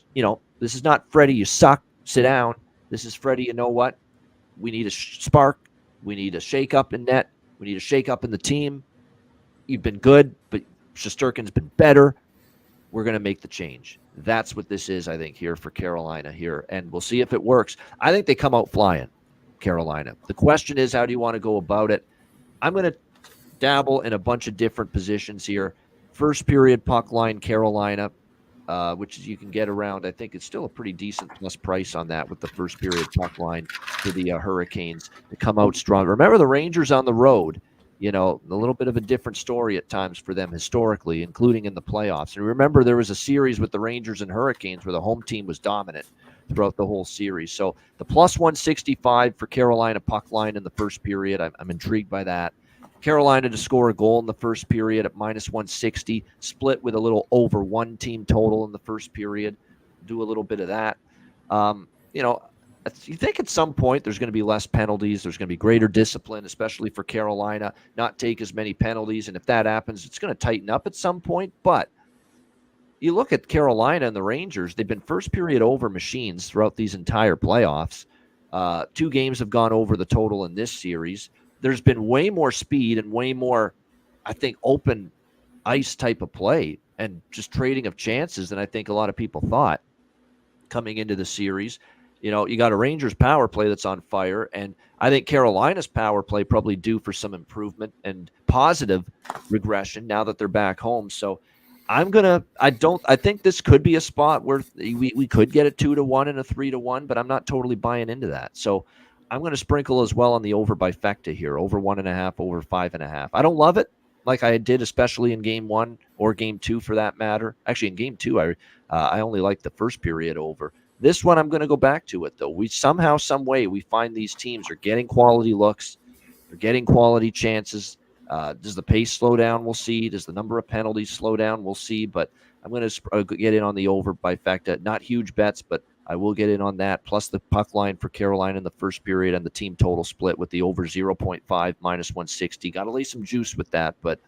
this is not Freddie, you suck, sit down. This is Freddie, you know what? We need a spark. We need a shake-up in net. We need a shake-up in the team. You've been good, but Shesterkin's been better. We're going to make the change. That's what this is, I think, here for Carolina here. And we'll see if it works. I think they come out flying, Carolina. The question is, how do you want to go about it? I'm going to dabble in a bunch of different positions here. First period puck line, Carolina, which you can get around. I think it's still a pretty decent plus price on that with the first period puck line for the Hurricanes to come out strong. Remember the Rangers on the road, a little bit of a different story at times for them historically, including in the playoffs. And remember, there was a series with the Rangers and Hurricanes where the home team was dominant throughout the whole series. So the plus 165 for Carolina puck line in the first period, I'm intrigued by that. Carolina to score a goal in the first period at minus 160, split with a little over 1 team total in the first period. Do a little bit of that. You think at some point there's going to be less penalties. There's going to be greater discipline, especially for Carolina, not take as many penalties. And if that happens, it's going to tighten up at some point. But you look at Carolina and the Rangers, they've been first period over machines throughout these entire playoffs. 2 games have gone over the total in this series. There's been way more speed and way more, I think, open ice type of play and just trading of chances than I think a lot of people thought coming into the series. You got a Rangers power play that's on fire, and I think Carolina's power play probably due for some improvement and positive regression now that they're back home. So I think this could be a spot where we could get a 2-1 and a 3-1, but I'm not totally buying into that. So I'm going to sprinkle as well on the over bifecta here, over 1.5, over 5.5. I don't love it like I did, especially in game 1 or game 2 for that matter. Actually, in game 2, I only liked the first period over. This one, I'm going to go back to it, though. We somehow, some way, we find these teams are getting quality looks. They're getting quality chances. Does the pace slow down? We'll see. Does the number of penalties slow down? We'll see. But I'm going to get in on the over bifecta. Not huge bets, but I will get in on that, plus the puck line for Carolina in the first period and the team total split with the over 0.5 minus 160. Got to lay some juice with that, but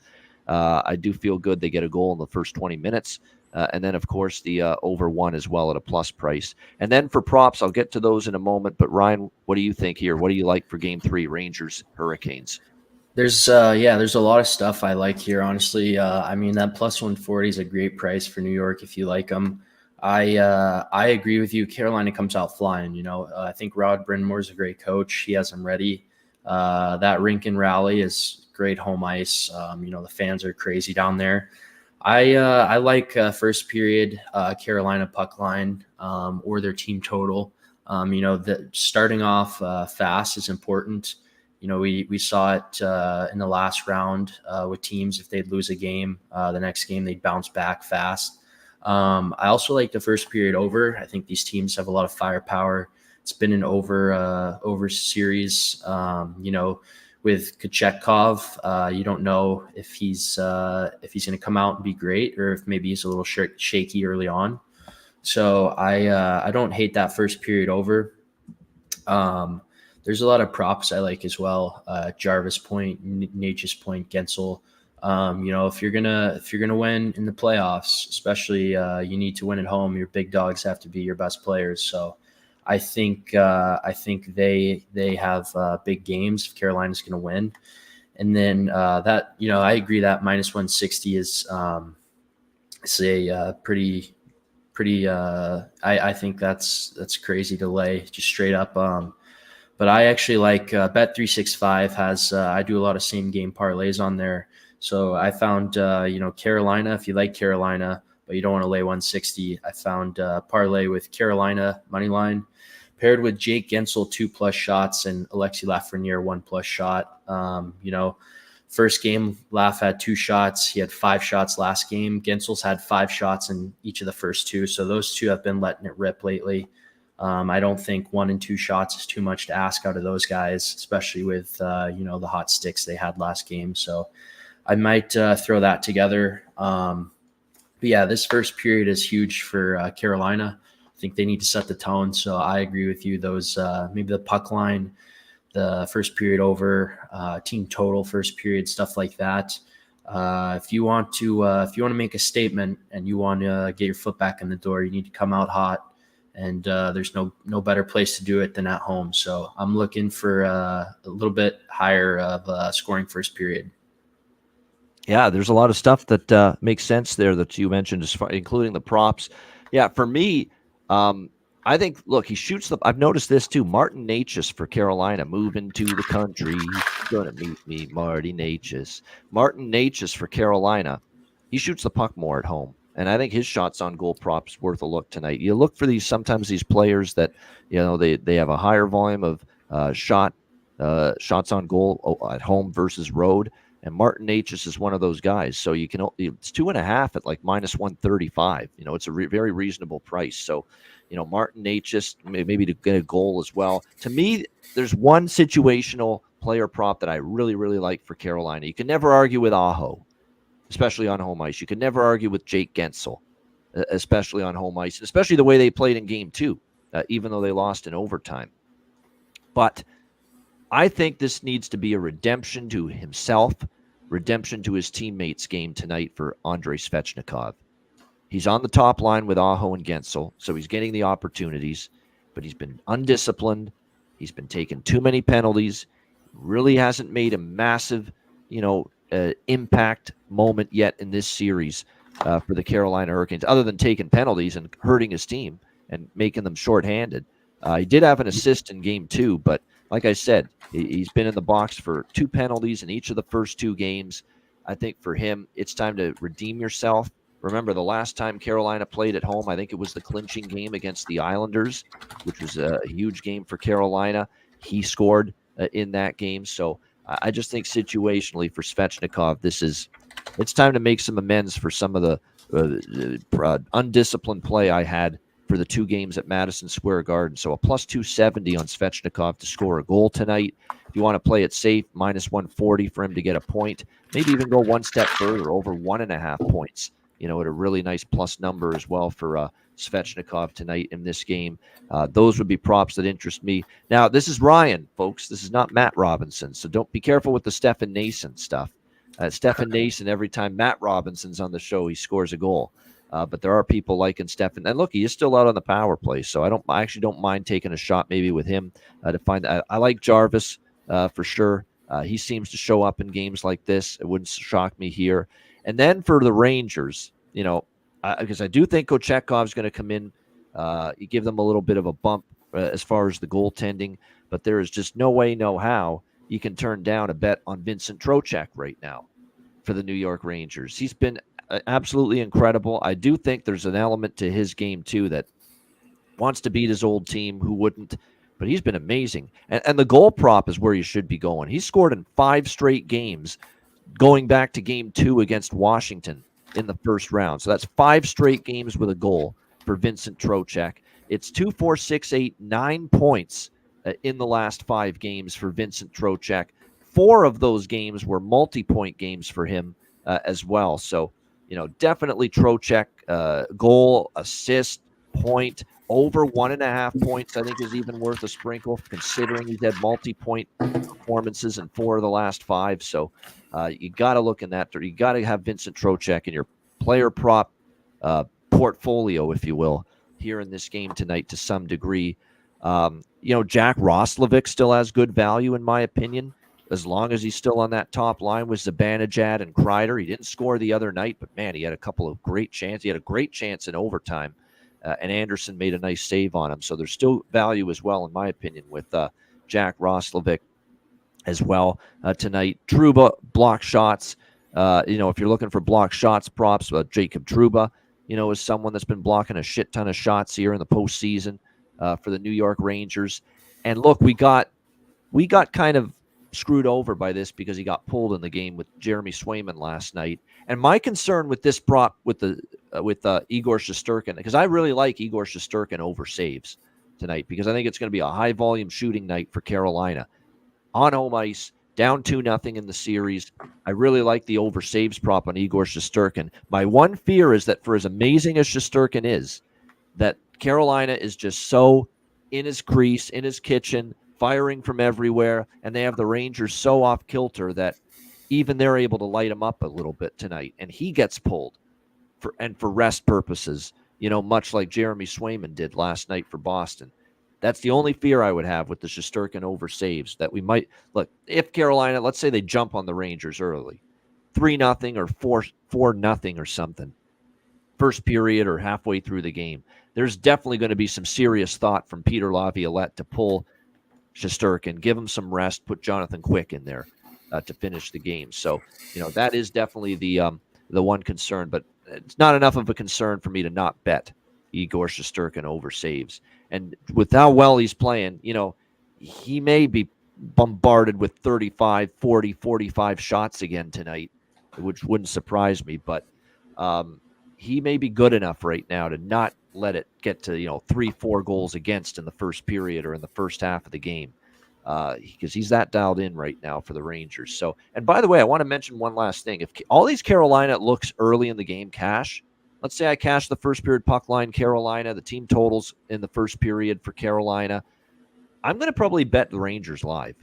I do feel good they get a goal in the first 20 minutes. And then, of course, the over 1 as well at a plus price. And then for props, I'll get to those in a moment. But, Ryan, what do you think here? What do you like for Game 3, Rangers, Hurricanes? There's a lot of stuff I like here, honestly. That plus 140 is a great price for New York if you like them. I agree with you. Carolina comes out flying. I think Rod Brind'Amour is a great coach. He has them ready. That rink and rally is great home ice. The fans are crazy down there. I like first period Carolina puck line or their team total. Starting off fast is important. We saw it in the last round with teams. If they'd lose a game, the next game they'd bounce back fast. I also like the first period over. I think these teams have a lot of firepower. It's been an over series. With Kochetkov, you don't know if he's going to come out and be great, or if maybe he's a little shaky early on. So I don't hate that first period over. There's a lot of props I like as well. Jarvis Point, Nature's Point, Gensel. If you're gonna win in the playoffs, especially you need to win at home. Your big dogs have to be your best players. So I think they have big games if Carolina's going to win. And then I agree that minus 160 is pretty. I think that's crazy to lay just straight up. But I actually like Bet365 has I do a lot of same game parlays on there. So I found Carolina, if you like Carolina but you don't want to lay 160, I found parlay with Carolina money line paired with Jake Gensel 2+ shots and Alexi Lafreniere 1+ shot. First game, Laff had 2 shots. He had 5 shots last game. Gensel's had 5 shots in each of the first 2. So those 2 have been letting it rip lately. I don't think 1 and 2 shots is too much to ask out of those guys, especially with, the hot sticks they had last game. So I might throw that together. But yeah, this first period is huge for Carolina. I think they need to set the tone. So I agree with you. Those maybe the puck line, the first period over, team total first period, stuff like that. If you want to make a statement and you want to get your foot back in the door, you need to come out hot. And there's no better place to do it than at home. So I'm looking for a little bit higher of scoring first period. Yeah, there's a lot of stuff that makes sense there that you mentioned, including the props. Yeah, for me, I think, look, he shoots I've noticed this too. Martin Necas for Carolina moving to the country. He's going to meet me, Marty Necas. Martin Necas for Carolina. He shoots the puck more at home. And I think his shots on goal props worth a look tonight. You look for sometimes these players that, they have a higher volume of shots on goal at home versus road. And Martin Necas is one of those guys. So it's 2.5 at like -135. It's a very reasonable price. So, Martin Necas maybe to get a goal as well. To me, there's one situational player prop that I really, really like for Carolina. You can never argue with Aho, especially on home ice. You can never argue with Jake Gensel, especially on home ice, especially the way they played in game 2, even though they lost in overtime. But I think this needs to be a redemption to himself, redemption to his teammates game tonight for Andrei Svechnikov. He's on the top line with Aho and Gensel, so he's getting the opportunities, but he's been undisciplined. He's been taking too many penalties, really hasn't made a massive, impact moment yet in this series for the Carolina Hurricanes, other than taking penalties and hurting his team and making them shorthanded. He did have an assist in game 2, but like I said, he's been in the box for 2 penalties in each of the first 2 games. I think for him, it's time to redeem yourself. Remember, the last time Carolina played at home, I think it was the clinching game against the Islanders, which was a huge game for Carolina. He scored in that game. So I just think situationally for Svechnikov, it's time to make some amends for some of the undisciplined play I had for the 2 games at Madison Square Garden. So a +270 on Svechnikov to score a goal tonight. If you want to play it safe, -140 for him to get a point. Maybe even go one step further, over 1.5 points. At a really nice plus number as well for Svechnikov tonight in this game. Those would be props that interest me. Now, this is Ryan, folks. This is not Matt Robinson. So don't be careful with the Stefan Nason stuff. Stefan Nason, every time Matt Robinson's on the show, he scores a goal. But there are people liking Stefan. And look, he is still out on the power play. So I actually don't mind taking a shot maybe with him to find. I like Jarvis for sure. He seems to show up in games like this. It wouldn't shock me here. And then for the Rangers, because I do think Kochekov's going to come in. You give them a little bit of a bump as far as the goaltending, but there is just no way, no how you can turn down a bet on Vincent Trocheck right now for the New York Rangers. He's been absolutely incredible. I do think there's an element to his game, too, that wants to beat his old team. Who wouldn't? But he's been amazing. And the goal prop is where you should be going. He scored in 5 straight games going back to game 2 against Washington in the first round. So that's 5 straight games with a goal for Vincent Trocheck. It's 2, 4, 6, 8, 9 points in the last 5 games for Vincent Trocheck. 4 of those games were multi-point games for him as well. So, definitely Trocheck, goal, assist, point, over 1.5 points, I think is even worth a sprinkle, considering he's had multi-point performances in 4 of the last 5. So you got to look in that. You got to have Vincent Trocheck in your player prop portfolio, if you will, here in this game tonight to some degree. Jack Roslovic still has good value, in my opinion, as long as he's still on that top line with Zibanejad and Kreider. He didn't score the other night, but, man, he had a couple of great chances. He had a great chance in overtime, and Anderson made a nice save on him. So there's still value as well, in my opinion, with Jack Roslovic as well tonight. Trouba, block shots. If you're looking for block shots props, Jacob Trouba, is someone that's been blocking a shit ton of shots here in the postseason for the New York Rangers. And look, we got kind of screwed over by this because he got pulled in the game with Jeremy Swayman last night. And my concern with this prop with Igor Shesterkin, because I really like Igor Shesterkin over saves tonight, because I think it's going to be a high volume shooting night for Carolina on home ice, down 2-0 in the series. I really like the over saves prop on Igor Shesterkin. My one fear is that for as amazing as Shesterkin is, that Carolina is just so in his crease, in his kitchen, firing from everywhere, and they have the Rangers so off kilter that even they're able to light him up a little bit tonight, and he gets pulled for rest purposes, much like Jeremy Swayman did last night for Boston. That's the only fear I would have with the Shesterkin over saves, that we might look, if Carolina, let's say they jump on the Rangers early, 3-0 or 4-0 or something, first period or halfway through the game, there's definitely going to be some serious thought from Peter Laviolette to pull Shesterkin, give him some rest, put Jonathan Quick in there to finish the game. So, that is definitely the one concern, but it's not enough of a concern for me to not bet Igor Shesterkin over saves. And with how well he's playing, he may be bombarded with 35, 40, 45 shots again tonight, which wouldn't surprise me, but he may be good enough right now to not let it get to 3-4 goals against in the first period or in the first half of the game, because he's that dialed in right now for the Rangers. So, and by the way, I want to mention one last thing. If all these Carolina looks early in the game cash, let's say I cash the first period puck line Carolina, the team totals in the first period for Carolina, I'm going to probably bet the Rangers live,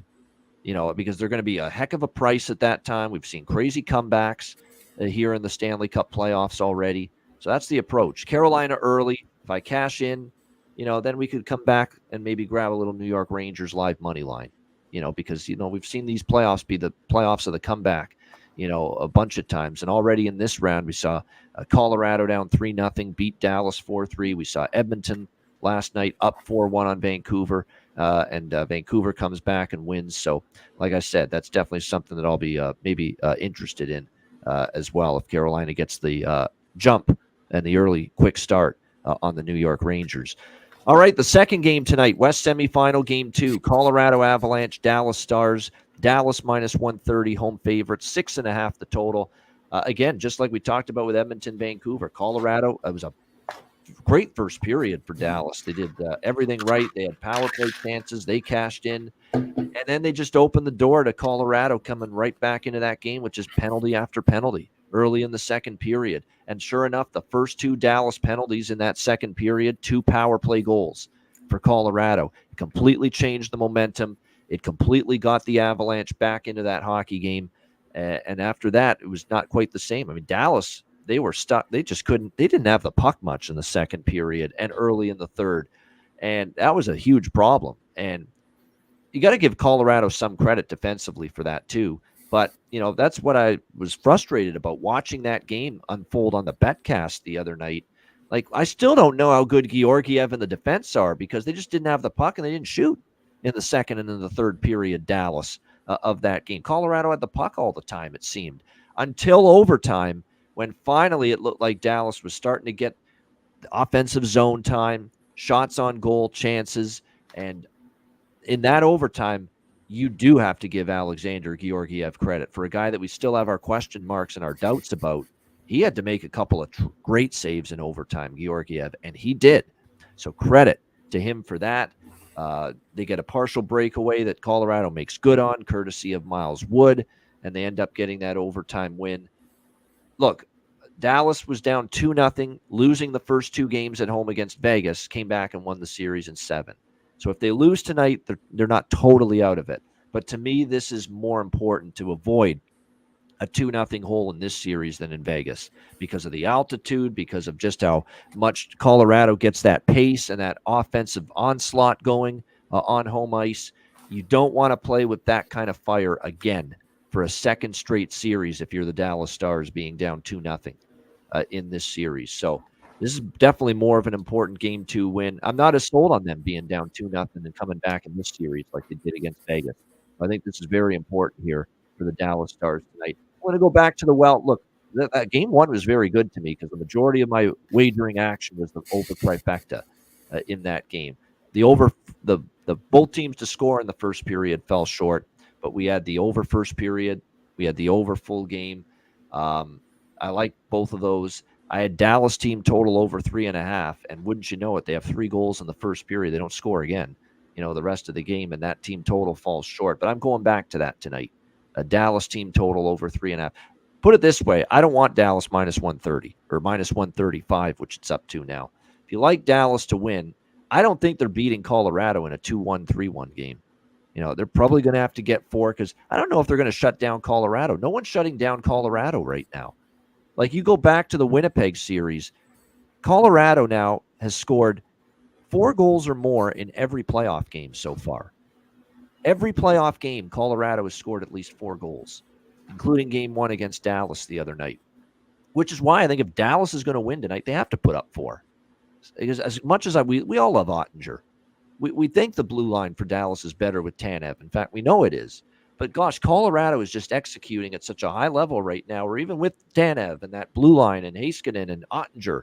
because they're going to be a heck of a price at that time. We've seen crazy comebacks here in the Stanley Cup playoffs already. So that's the approach. Carolina early. If I cash in, then we could come back and maybe grab a little New York Rangers live money line, because, we've seen these playoffs be the playoffs of the comeback, a bunch of times. And already in this round, we saw Colorado down 3-0, beat Dallas 4-3. We saw Edmonton last night up 4-1 on Vancouver, and Vancouver comes back and wins. So, like I said, that's definitely something that I'll be maybe interested in as well, if Carolina gets the jump and the early quick start on the New York Rangers. All right, the second game tonight, West semifinal, game 2, Colorado Avalanche, Dallas Stars. Dallas minus 130, home favorite, 6.5 the total. Again, just like we talked about with Edmonton, Vancouver, Colorado, it was a great first period for Dallas. They did everything right. They had power play chances. They cashed in. And then they just opened the door to Colorado coming right back into that game, which is penalty after penalty early in the second period. And sure enough, the first 2 Dallas penalties in that second period, 2 power play goals for Colorado. It completely changed the momentum. It completely got the Avalanche back into that hockey game. And after that, it was not quite the same. I mean, Dallas, they were stuck. They just couldn't. They didn't have the puck much in the second period and early in the third. And that was a huge problem. And you got to give Colorado some credit defensively for that too. But, that's what I was frustrated about watching that game unfold on the Betcast the other night. Like, I still don't know how good Georgiev and the defense are, because they just didn't have the puck and they didn't shoot in the second and in the third period, Dallas, of that game. Colorado had the puck all the time, it seemed, until overtime, when finally it looked like Dallas was starting to get the offensive zone time, shots on goal, chances. And in that overtime, you do have to give Alexander Georgiev credit for a guy that we still have our question marks and our doubts about. He had to make a couple of great saves in overtime, Georgiev, and he did. So credit to him for that. They get a partial breakaway that Colorado makes good on, courtesy of Miles Wood, and they end up getting that overtime win. Look, Dallas was down 2-0, losing the first 2 games at home against Vegas, came back and won the series in 7. So if they lose tonight, they're not totally out of it. But to me, this is more important to avoid a 2-0 hole in this series than in Vegas, because of the altitude, because of just how much Colorado gets that pace and that offensive onslaught going on home ice. You don't want to play with that kind of fire again for a second straight series if you're the Dallas Stars being down 2-0 in this series. So this is definitely more of an important game 2 win. I'm not as sold on them being down 2-0 and coming back in this series like they did against Vegas. I think this is very important here for the Dallas Stars tonight. I want to go back to look, that game 1 was very good to me, because the majority of my wagering action was the over trifecta in that game. The both teams to score in the first period fell short. but we had the over first period. We had the over full game. I like both of those. I had Dallas team total over 3.5, and wouldn't you know it, they have 3 goals in the first period. They don't score again, the rest of the game, and that team total falls short. But I'm going back to that tonight. A Dallas team total over 3.5. Put it this way, I don't want Dallas minus 130 or minus 135, which it's up to now. If you like Dallas to win, I don't think they're beating Colorado in a 2-1, 3-1 game. They're probably going to have to get 4 because I don't know if they're going to shut down Colorado. No one's shutting down Colorado right now. Like, you go back to the Winnipeg series, Colorado now has scored 4 goals or more in every playoff game so far. Every playoff game, Colorado has scored at least 4 goals, including game 1 against Dallas the other night, which is why I think if Dallas is going to win tonight, they have to put up 4. Because as much as we all love Ottinger, we think the blue line for Dallas is better with Tanev. In fact, we know it is. But gosh, Colorado is just executing at such a high level right now, or even with Tanev and that blue line and Heiskanen and Ottinger.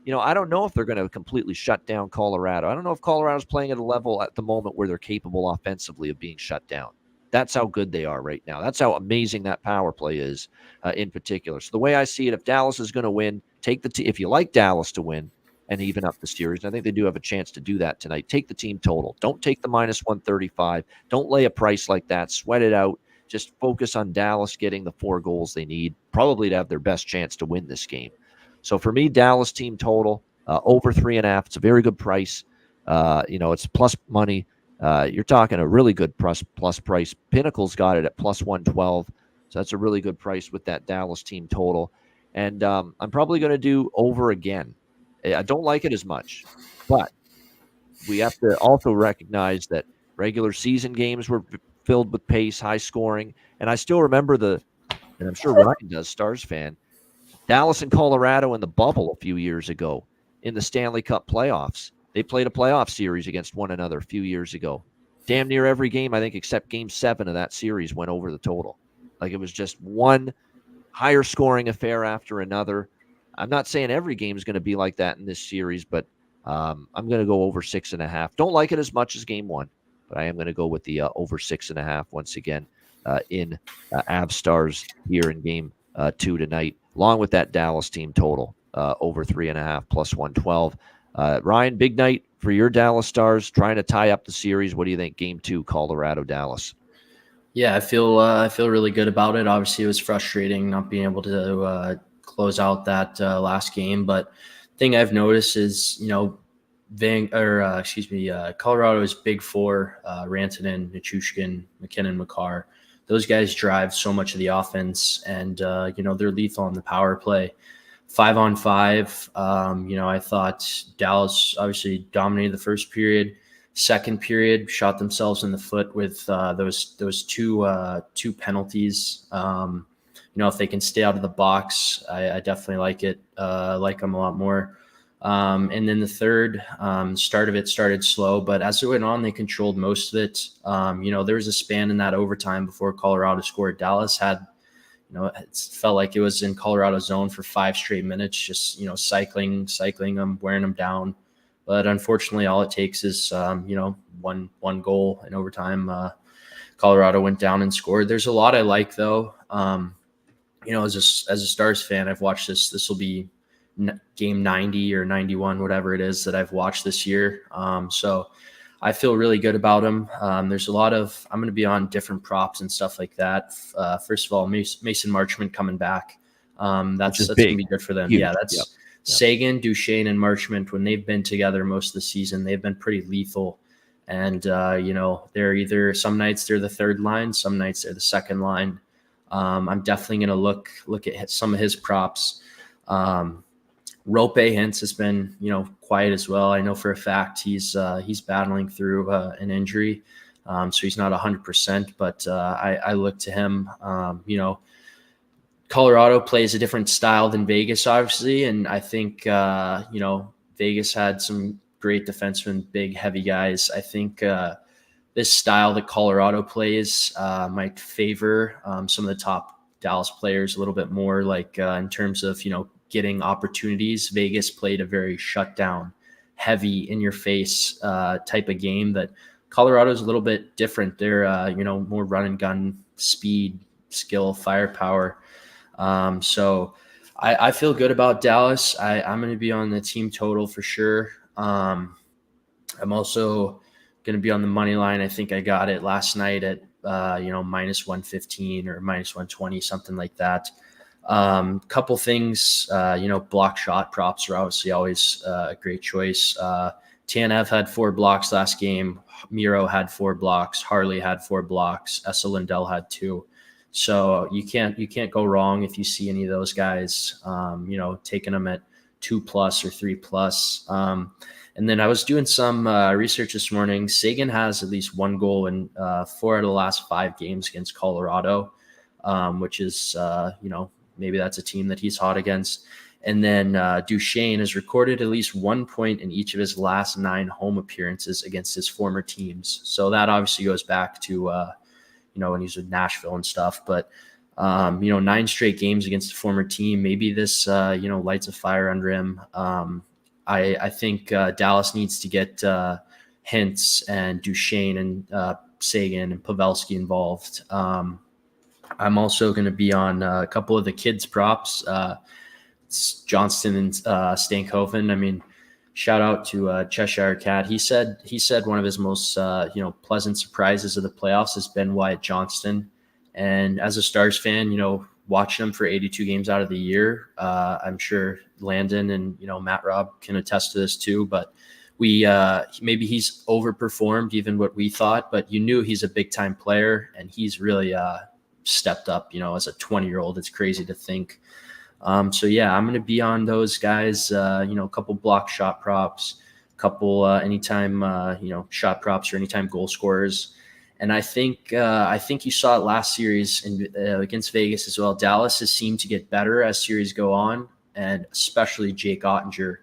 I don't know if they're going to completely shut down Colorado. I don't know if Colorado's playing at a level at the moment where they're capable offensively of being shut down. That's how good they are right now. That's how amazing that power play is in particular. So the way I see it, if Dallas is going to win, if you like Dallas to win and even up the series, and I think they do have a chance to do that tonight, take the team total. Don't take the minus 135. Don't lay a price like that. Sweat it out. Just focus on Dallas getting the 4 goals they need, probably to have their best chance to win this game. So for me, Dallas team total over 3.5. It's a very good price. It's plus money. You're talking a really good plus price. Pinnacle's got it at plus 112. So that's a really good price with that Dallas team total. And I'm probably going to do over again. I don't like it as much, but we have to also recognize that regular season games were filled with pace, high scoring. And I still remember and I'm sure Ryan does, Stars fan, Dallas and Colorado in the bubble a few years ago in the Stanley Cup playoffs. They played a playoff series against one another a few years ago. Damn near every game, I think, except game 7 of that series went over the total. Like, it was just one higher scoring affair after another. I'm not saying every game is going to be like that in this series, but I'm going to go over 6.5. Don't like it as much as game 1, but I am going to go with the over 6.5 once again in Avs Stars here in game 2 tonight, along with that Dallas team total over 3.5 plus 112. Ryan, big night for your Dallas Stars, trying to tie up the series. What do you think? Game 2, Colorado, Dallas. Yeah, I feel really good about it. Obviously, it was frustrating not being able to close out that last game. But thing I've noticed is, Colorado's big 4, Rantanen, Nichushkin, McKinnon, Makar. Those guys drive so much of the offense, and they're lethal on the power play. 5-on-5, I thought Dallas obviously dominated the first period. Second period, shot themselves in the foot with those two penalties. If they can stay out of the box, I definitely like it. Like them a lot more. And then the third, start of it started slow, but as it went on, they controlled most of it. There was a span in that overtime before Colorado scored. Dallas had, it felt like it was in Colorado's zone for 5 straight minutes, just, cycling them, wearing them down. But unfortunately, all it takes is, one goal in overtime. Colorado went down and scored. There's a lot I like, though. As a Stars fan, I've watched this. This will be game 90 or 91, whatever it is that I've watched this year. So I feel really good about them. There's a lot of, I'm going to be on different props and stuff like that. First of all, Mason Marchment coming back. That's going to be good for them. Huge. Yeah, that's yep. Sagan, Duchesne, and Marchment, when they've been together most of the season, they've been pretty lethal. And, they're either, some nights they're the third line, some nights they're the second line. I'm definitely going to look at some of his props. Rope Hintz has been, quiet as well. I know for a fact he's battling through an injury, so he's not 100%. But I look to him. Colorado plays a different style than Vegas, obviously, and I think Vegas had some great defensemen, big, heavy guys. I think this style that Colorado plays might favor some of the top Dallas players a little bit more, like in terms of getting opportunities. Vegas played a very shutdown, heavy, in your face type of game that Colorado's a little bit different. They're more run and gun, speed, skill, firepower. So I feel good about Dallas. I'm going to be on the team total for sure. I'm also going to be on the money line. I think I got it last night at minus 115 or minus 120, something like that. Couple things, block shot props are obviously always a great choice. TNF had 4 blocks last game. Miro had 4 blocks. Harley had 4 blocks. Essa Lindell had 2. So you can't go wrong if you see any of those guys, taking them at 2+ or 3+. And then I was doing some research this morning. Sagan has at least 1 goal in 4 out of the last 5 games against Colorado, which is, maybe that's a team that he's hot against. And then Duchesne has recorded at least 1 point in each of his last 9 home appearances against his former teams. So that obviously goes back to, when he's with Nashville and stuff. But, 9 straight games against a former team, maybe this, lights a fire under him. I think Dallas needs to get Hintz and Duchesne and Sagan and Pavelski involved. I'm also going to be on a couple of the kids' props. It's Johnston and Stankoven. I mean, shout out to Cheshire Cat. He said one of his most pleasant surprises of the playoffs has been Wyatt Johnston. And as a Stars fan, watching him for 82 games out of the year, I'm sure Landon and Matt Robb can attest to this too. But maybe he's overperformed even what we thought, but you knew he's a big time player, and he's really stepped up. As a 20-year-old, it's crazy to think. So yeah, I'm going to be on those guys. A couple block shot props, a couple anytime shot props or anytime goal scorers. And I think you saw it last series against Vegas as well. Dallas has seemed to get better as series go on, and especially Jake Ottinger.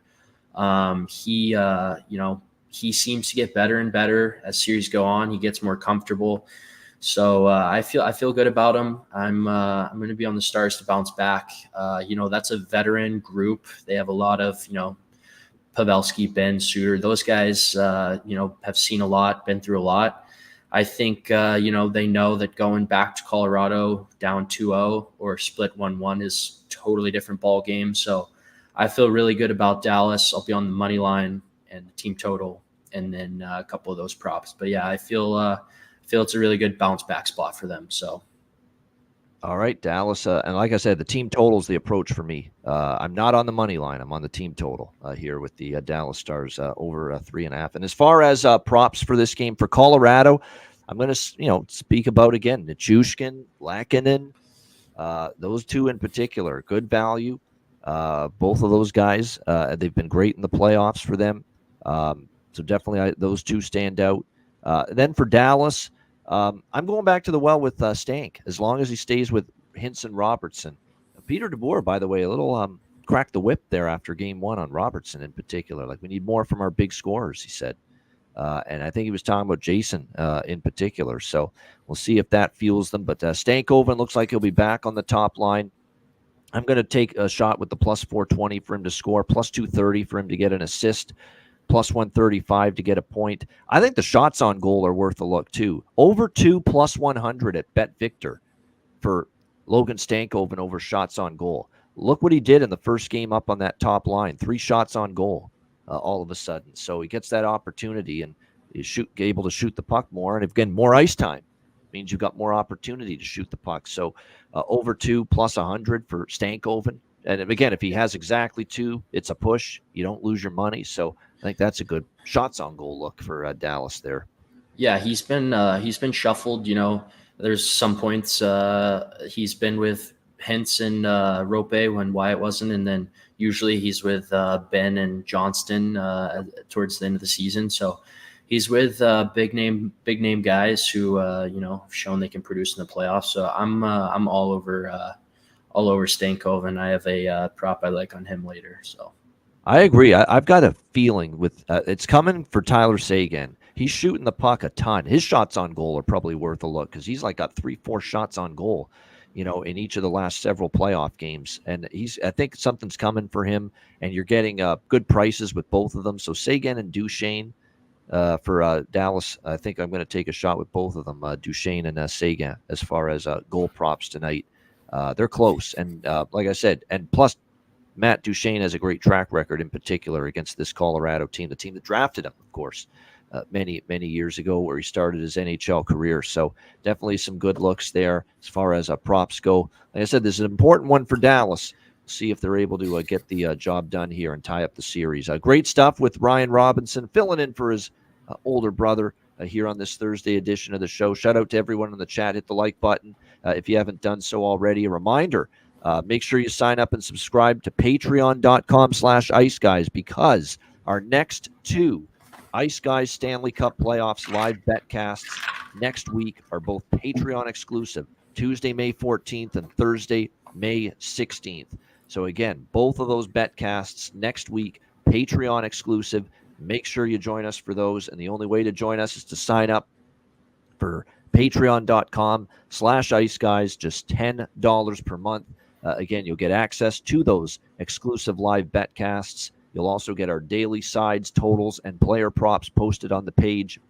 He seems to get better and better as series go on. He gets more comfortable. So I feel good about him. I'm going to be on the Stars to bounce back. That's a veteran group. They have a lot of Pavelski, Ben, Suter. Those guys have seen a lot, been through a lot. I think, they know that going back to Colorado down 2-0 or split 1-1 is totally different ball game. So I feel really good about Dallas. I'll be on the money line and the team total, and then a couple of those props. But yeah, I feel it's a really good bounce back spot for them. So. All right, Dallas. And like I said, the team total is the approach for me. I'm not on the money line. I'm on the team total here with the Dallas Stars over 3.5. And as far as props for this game for Colorado, I'm going to speak about again Nichushkin, Lackinen, those two in particular. Good value. Both of those guys, they've been great in the playoffs for them. So definitely those two stand out. Then for Dallas, I'm going back to the well with Stank, as long as he stays with Hintz and Robertson. Peter DeBoer, by the way, a little cracked the whip there after game 1 on Robertson in particular. Like, we need more from our big scorers, he said. And I think he was talking about Jason in particular. So we'll see if that fuels them. But Stankoven looks like he'll be back on the top line. I'm going to take a shot with the plus 420 for him to score, plus 230 for him to get an assist, plus 135 to get a point. I think the shots on goal are worth a look too. Over 2 plus 100 at Bet Victor for Logan Stankoven over shots on goal. Look what he did in the first game up on that top line. 3 shots on goal all of a sudden. So he gets that opportunity and is able to shoot the puck more. And again, more ice time means you've got more opportunity to shoot the puck. So over 2 plus 100 for Stankoven. And again, if he has exactly 2, it's a push. You don't lose your money. So I think that's a good shots on goal look for Dallas there. Yeah, he's been shuffled. There's some points he's been with Hintz and Rope when Wyatt wasn't, and then usually he's with Ben and Johnston towards the end of the season. So he's with big name guys who have shown they can produce in the playoffs. So I'm all over Stankoven. I have a prop I like on him later. So I agree. I've got a feeling with it's coming for Tyler Seguin. He's shooting the puck a ton. His shots on goal are probably worth a look because he's like got 3-4 shots on goal, in each of the last several playoff games. And I think something's coming for him, and you're getting good prices with both of them. So Seguin and Duchesne, for Dallas. I think I'm going to take a shot with both of them, Duchesne and Seguin, as far as goal props tonight. They're close. And like I said, and plus Matt Duchesne has a great track record in particular against this Colorado team, the team that drafted him, of course, many years ago, where he started his NHL career. So definitely some good looks there as far as props go. Like I said, this is an important one for Dallas. See if they're able to get the job done here and tie up the series. Great stuff with Ryan Robinson filling in for his older brother here on this Thursday edition of the show. Shout out to everyone in the chat. Hit the like button if you haven't done so already. A reminder, make sure you sign up and subscribe to patreon.com/iceguys, because our next two Ice Guys Stanley Cup Playoffs live betcasts next week are both Patreon exclusive, Tuesday, May 14th and Thursday, May 16th. So again, both of those betcasts next week, Patreon exclusive. Make sure you join us for those. And the only way to join us is to sign up for patreon.com/iceguys, just $10 per month. Again, you'll get access to those exclusive live betcasts. You'll also get our daily sides, totals, and player props posted on the page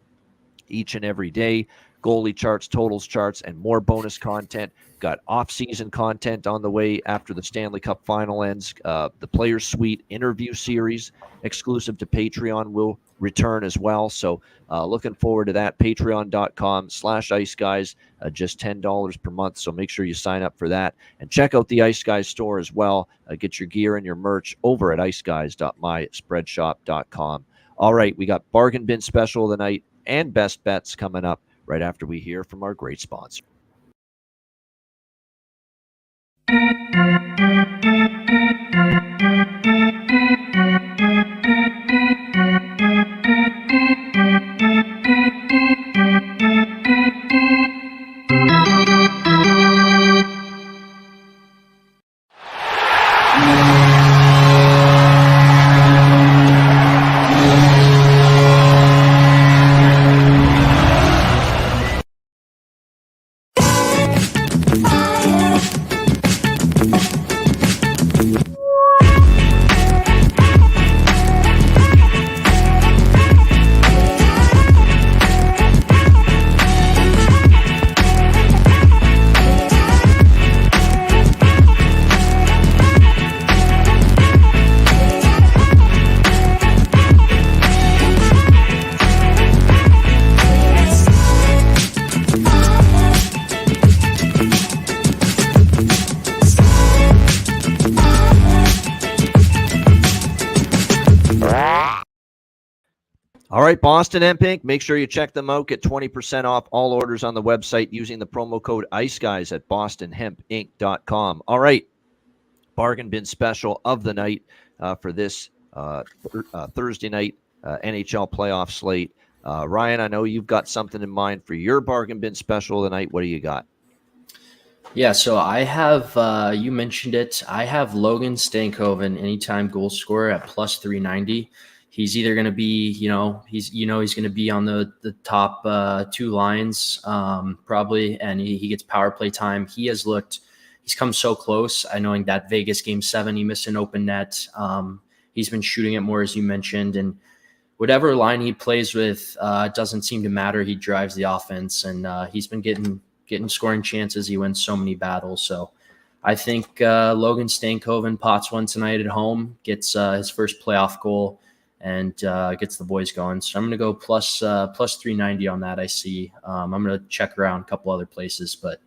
each and every day. Goalie charts, totals charts, and more bonus content. Got off-season content on the way after the Stanley Cup final ends. The Players Suite interview series exclusive to Patreon will return as well. So looking forward to that. Patreon.com/iceguys, just $10 per month. So make sure you sign up for that. And check out the Ice Guys store as well. Get your gear and your merch over at iceguys.myspreadshop.com. All right, we got Bargain Bin Special of the night and Best Bets coming up right after we hear from our great sponsor. All right, Boston Empink, make sure you check them out. Get 20% off all orders on the website using the promo code IceGuys at bostonhempinc.com. All right, bargain bin special of the night for this Thursday night NHL playoff slate. Ryan, I know you've got something in mind for your bargain bin special of the night. What do you got? Yeah, so I have, you mentioned it, I have Logan Stankoven, anytime goal scorer at plus 390. He's either going to be, he's going to be on the top two lines probably, and he gets power play time. He's come so close. I know in that Vegas Game 7, he missed an open net. He's been shooting it more, as you mentioned, and whatever line he plays with, it doesn't seem to matter. He drives the offense, and he's been getting scoring chances. He wins so many battles. So I think Logan Stankoven pots one tonight at home, gets his first playoff goal, and gets the boys going. So I'm going to go plus 390 on that, I see. I'm going to check around a couple other places. But,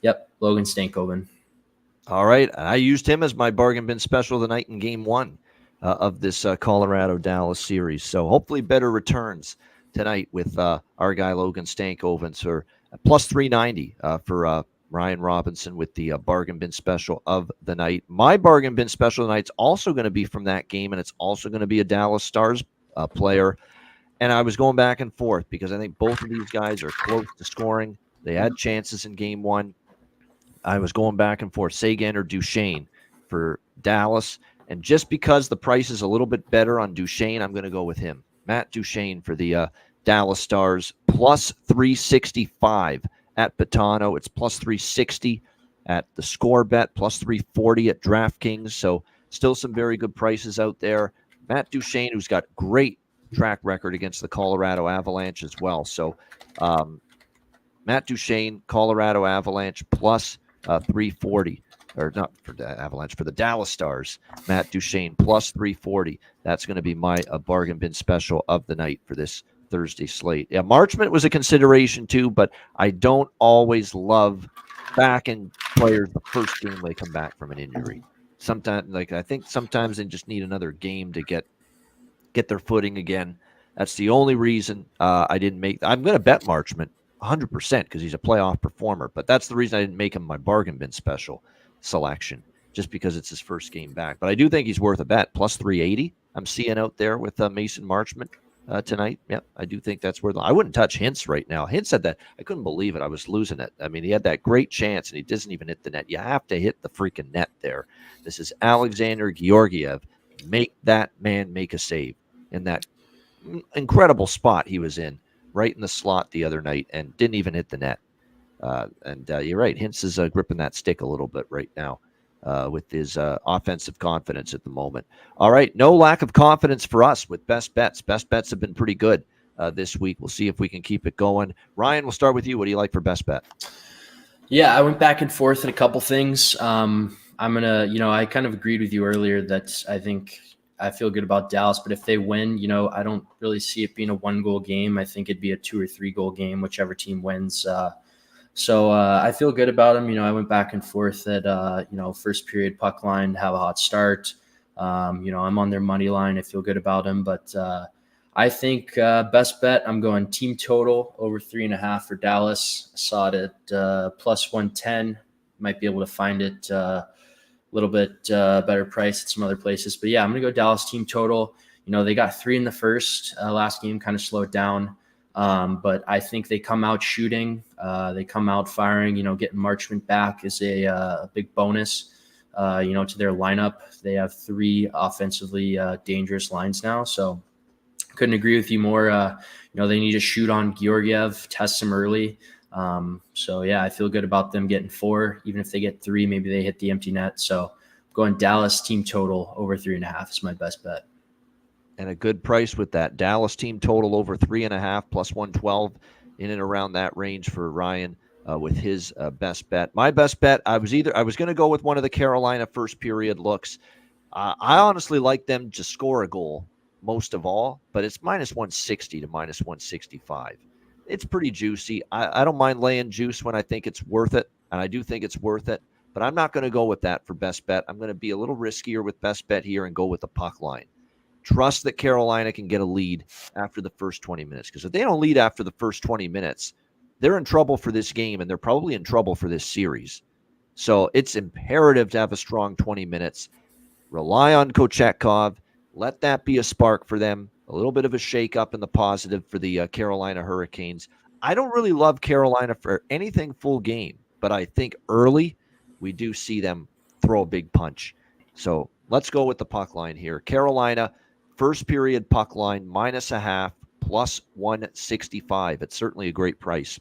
yep, Logan Stankoven. All right. I used him as my bargain bin special of the night in Game 1 of this Colorado-Dallas series. So hopefully better returns tonight with our guy Logan Stankoven. So plus 390 for Ryan Robinson with the bargain bin special of the night. My bargain bin special of the night is also going to be from that game, and it's also going to be a Dallas Stars player. And I was going back and forth because I think both of these guys are close to scoring. They had chances in Game 1. I was going back and forth, Seguin or Duchesne for Dallas. And just because the price is a little bit better on Duchesne, I'm going to go with him. Matt Duchesne for the Dallas Stars, plus 365 at Betano. It's plus 360 at the Score Bet, plus 340 at DraftKings. So still some very good prices out there. Matt Duchesne, who's got great track record against the Colorado Avalanche as well. So Matt Duchene, Colorado Avalanche plus 340, or not for the Avalanche, for the Dallas Stars, Matt Duchene plus 340. That's going to be my bargain bin special of the night for this Thursday slate. Yeah, Marchment was a consideration too, but I don't always love backing players the first game they come back from an injury. Sometimes, I think sometimes they just need another game to get their footing again. That's the only reason I didn't make. I'm going to bet Marchment 100% because he's a playoff performer, but that's the reason I didn't make him my bargain bin special selection, just because it's his first game back. But I do think he's worth a bet. Plus 380 I'm seeing out there with Mason Marchment tonight. Yeah, I do think that's worth it. I wouldn't touch Hintz right now. Hintz said that. I couldn't believe it. I was losing it. I mean, he had that great chance, and he doesn't even hit the net. You have to hit the freaking net there. This is Alexander Georgiev. Make that man make a save in that incredible spot he was in, right in the slot the other night, and didn't even hit the net. You're right. Hintz is gripping that stick a little bit right now with his offensive confidence at the moment. All right. No lack of confidence for us with best bets. Best bets have been pretty good this week. We'll see if we can keep it going. Ryan, we'll start with you. What do you like for best bet? Yeah, I went back and forth in a couple things. I'm going to, I kind of agreed with you earlier that I feel good about Dallas, but if they win, I don't really see it being a 1-goal game. I think it'd be a 2 or 3 goal game, whichever team wins. So I feel good about them. I went back and forth at, first period puck line, have a hot start. I'm on their money line. I feel good about them, but I think best bet, I'm going team total over 3.5 for Dallas. I saw it at plus 110. Might be able to find it a little bit better price at some other places. But yeah, I'm going to go Dallas team total. They got 3 in the first. Last game kind of slowed down. But I think they come out shooting. They come out firing. Getting Marchment back is a big bonus, to their lineup. They have 3 offensively dangerous lines now. So couldn't agree with you more. They need to shoot on Georgiev, test him early. So yeah, I feel good about them getting 4. Even if they get 3, maybe they hit the empty net. So going Dallas team total over 3.5 is my best bet. And a good price with that. Dallas team total over 3.5 plus 112 in and around that range for Ryan with his best bet. My best bet, I was going to go with one of the Carolina first period looks. I honestly like them to score a goal most of all, but it's minus 160 to minus 165. It's pretty juicy. I don't mind laying juice when I think it's worth it, and I do think it's worth it, but I'm not going to go with that for best bet. I'm going to be a little riskier with best bet here and go with the puck line. Trust that Carolina can get a lead after the first 20 minutes, because if they don't lead after the first 20 minutes, they're in trouble for this game, and they're probably in trouble for this series. So it's imperative to have a strong 20 minutes. Rely on Kochetkov. Let that be a spark for them. A little bit of a shake-up in the positive for the Carolina Hurricanes. I don't really love Carolina for anything full game, but I think early we do see them throw a big punch. So let's go with the puck line here. Carolina, first period puck line, -0.5, plus 165. It's certainly a great price.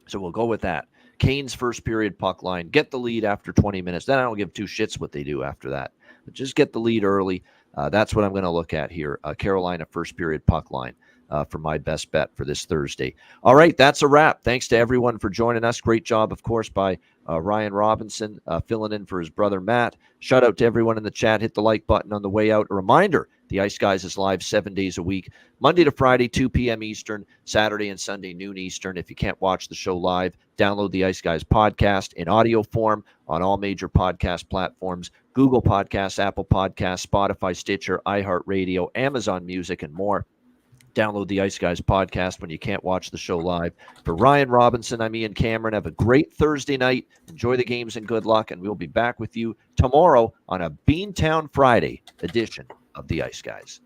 So we'll go with that. Canes first period puck line, get the lead after 20 minutes. Then I don't give 2 shits what they do after that. But just get the lead early. That's what I'm going to look at here. Carolina first period puck line for my best bet for this Thursday. All right, that's a wrap. Thanks to everyone for joining us. Great job, of course, by Ryan Robinson filling in for his brother Matt. Shout out to everyone in the chat. Hit the like button on the way out. A reminder, the Ice Guys is live 7 days a week, Monday to Friday, 2 p.m. Eastern, Saturday and Sunday, noon Eastern. If you can't watch the show live, download the Ice Guys podcast in audio form on all major podcast platforms, Google Podcasts, Apple Podcasts, Spotify, Stitcher, iHeartRadio, Amazon Music, and more. Download the Ice Guys podcast when you can't watch the show live. For Ryan Robinson, I'm Ian Cameron. Have a great Thursday night. Enjoy the games and good luck, and we'll be back with you tomorrow on a Beantown Friday edition of the Ice Guys.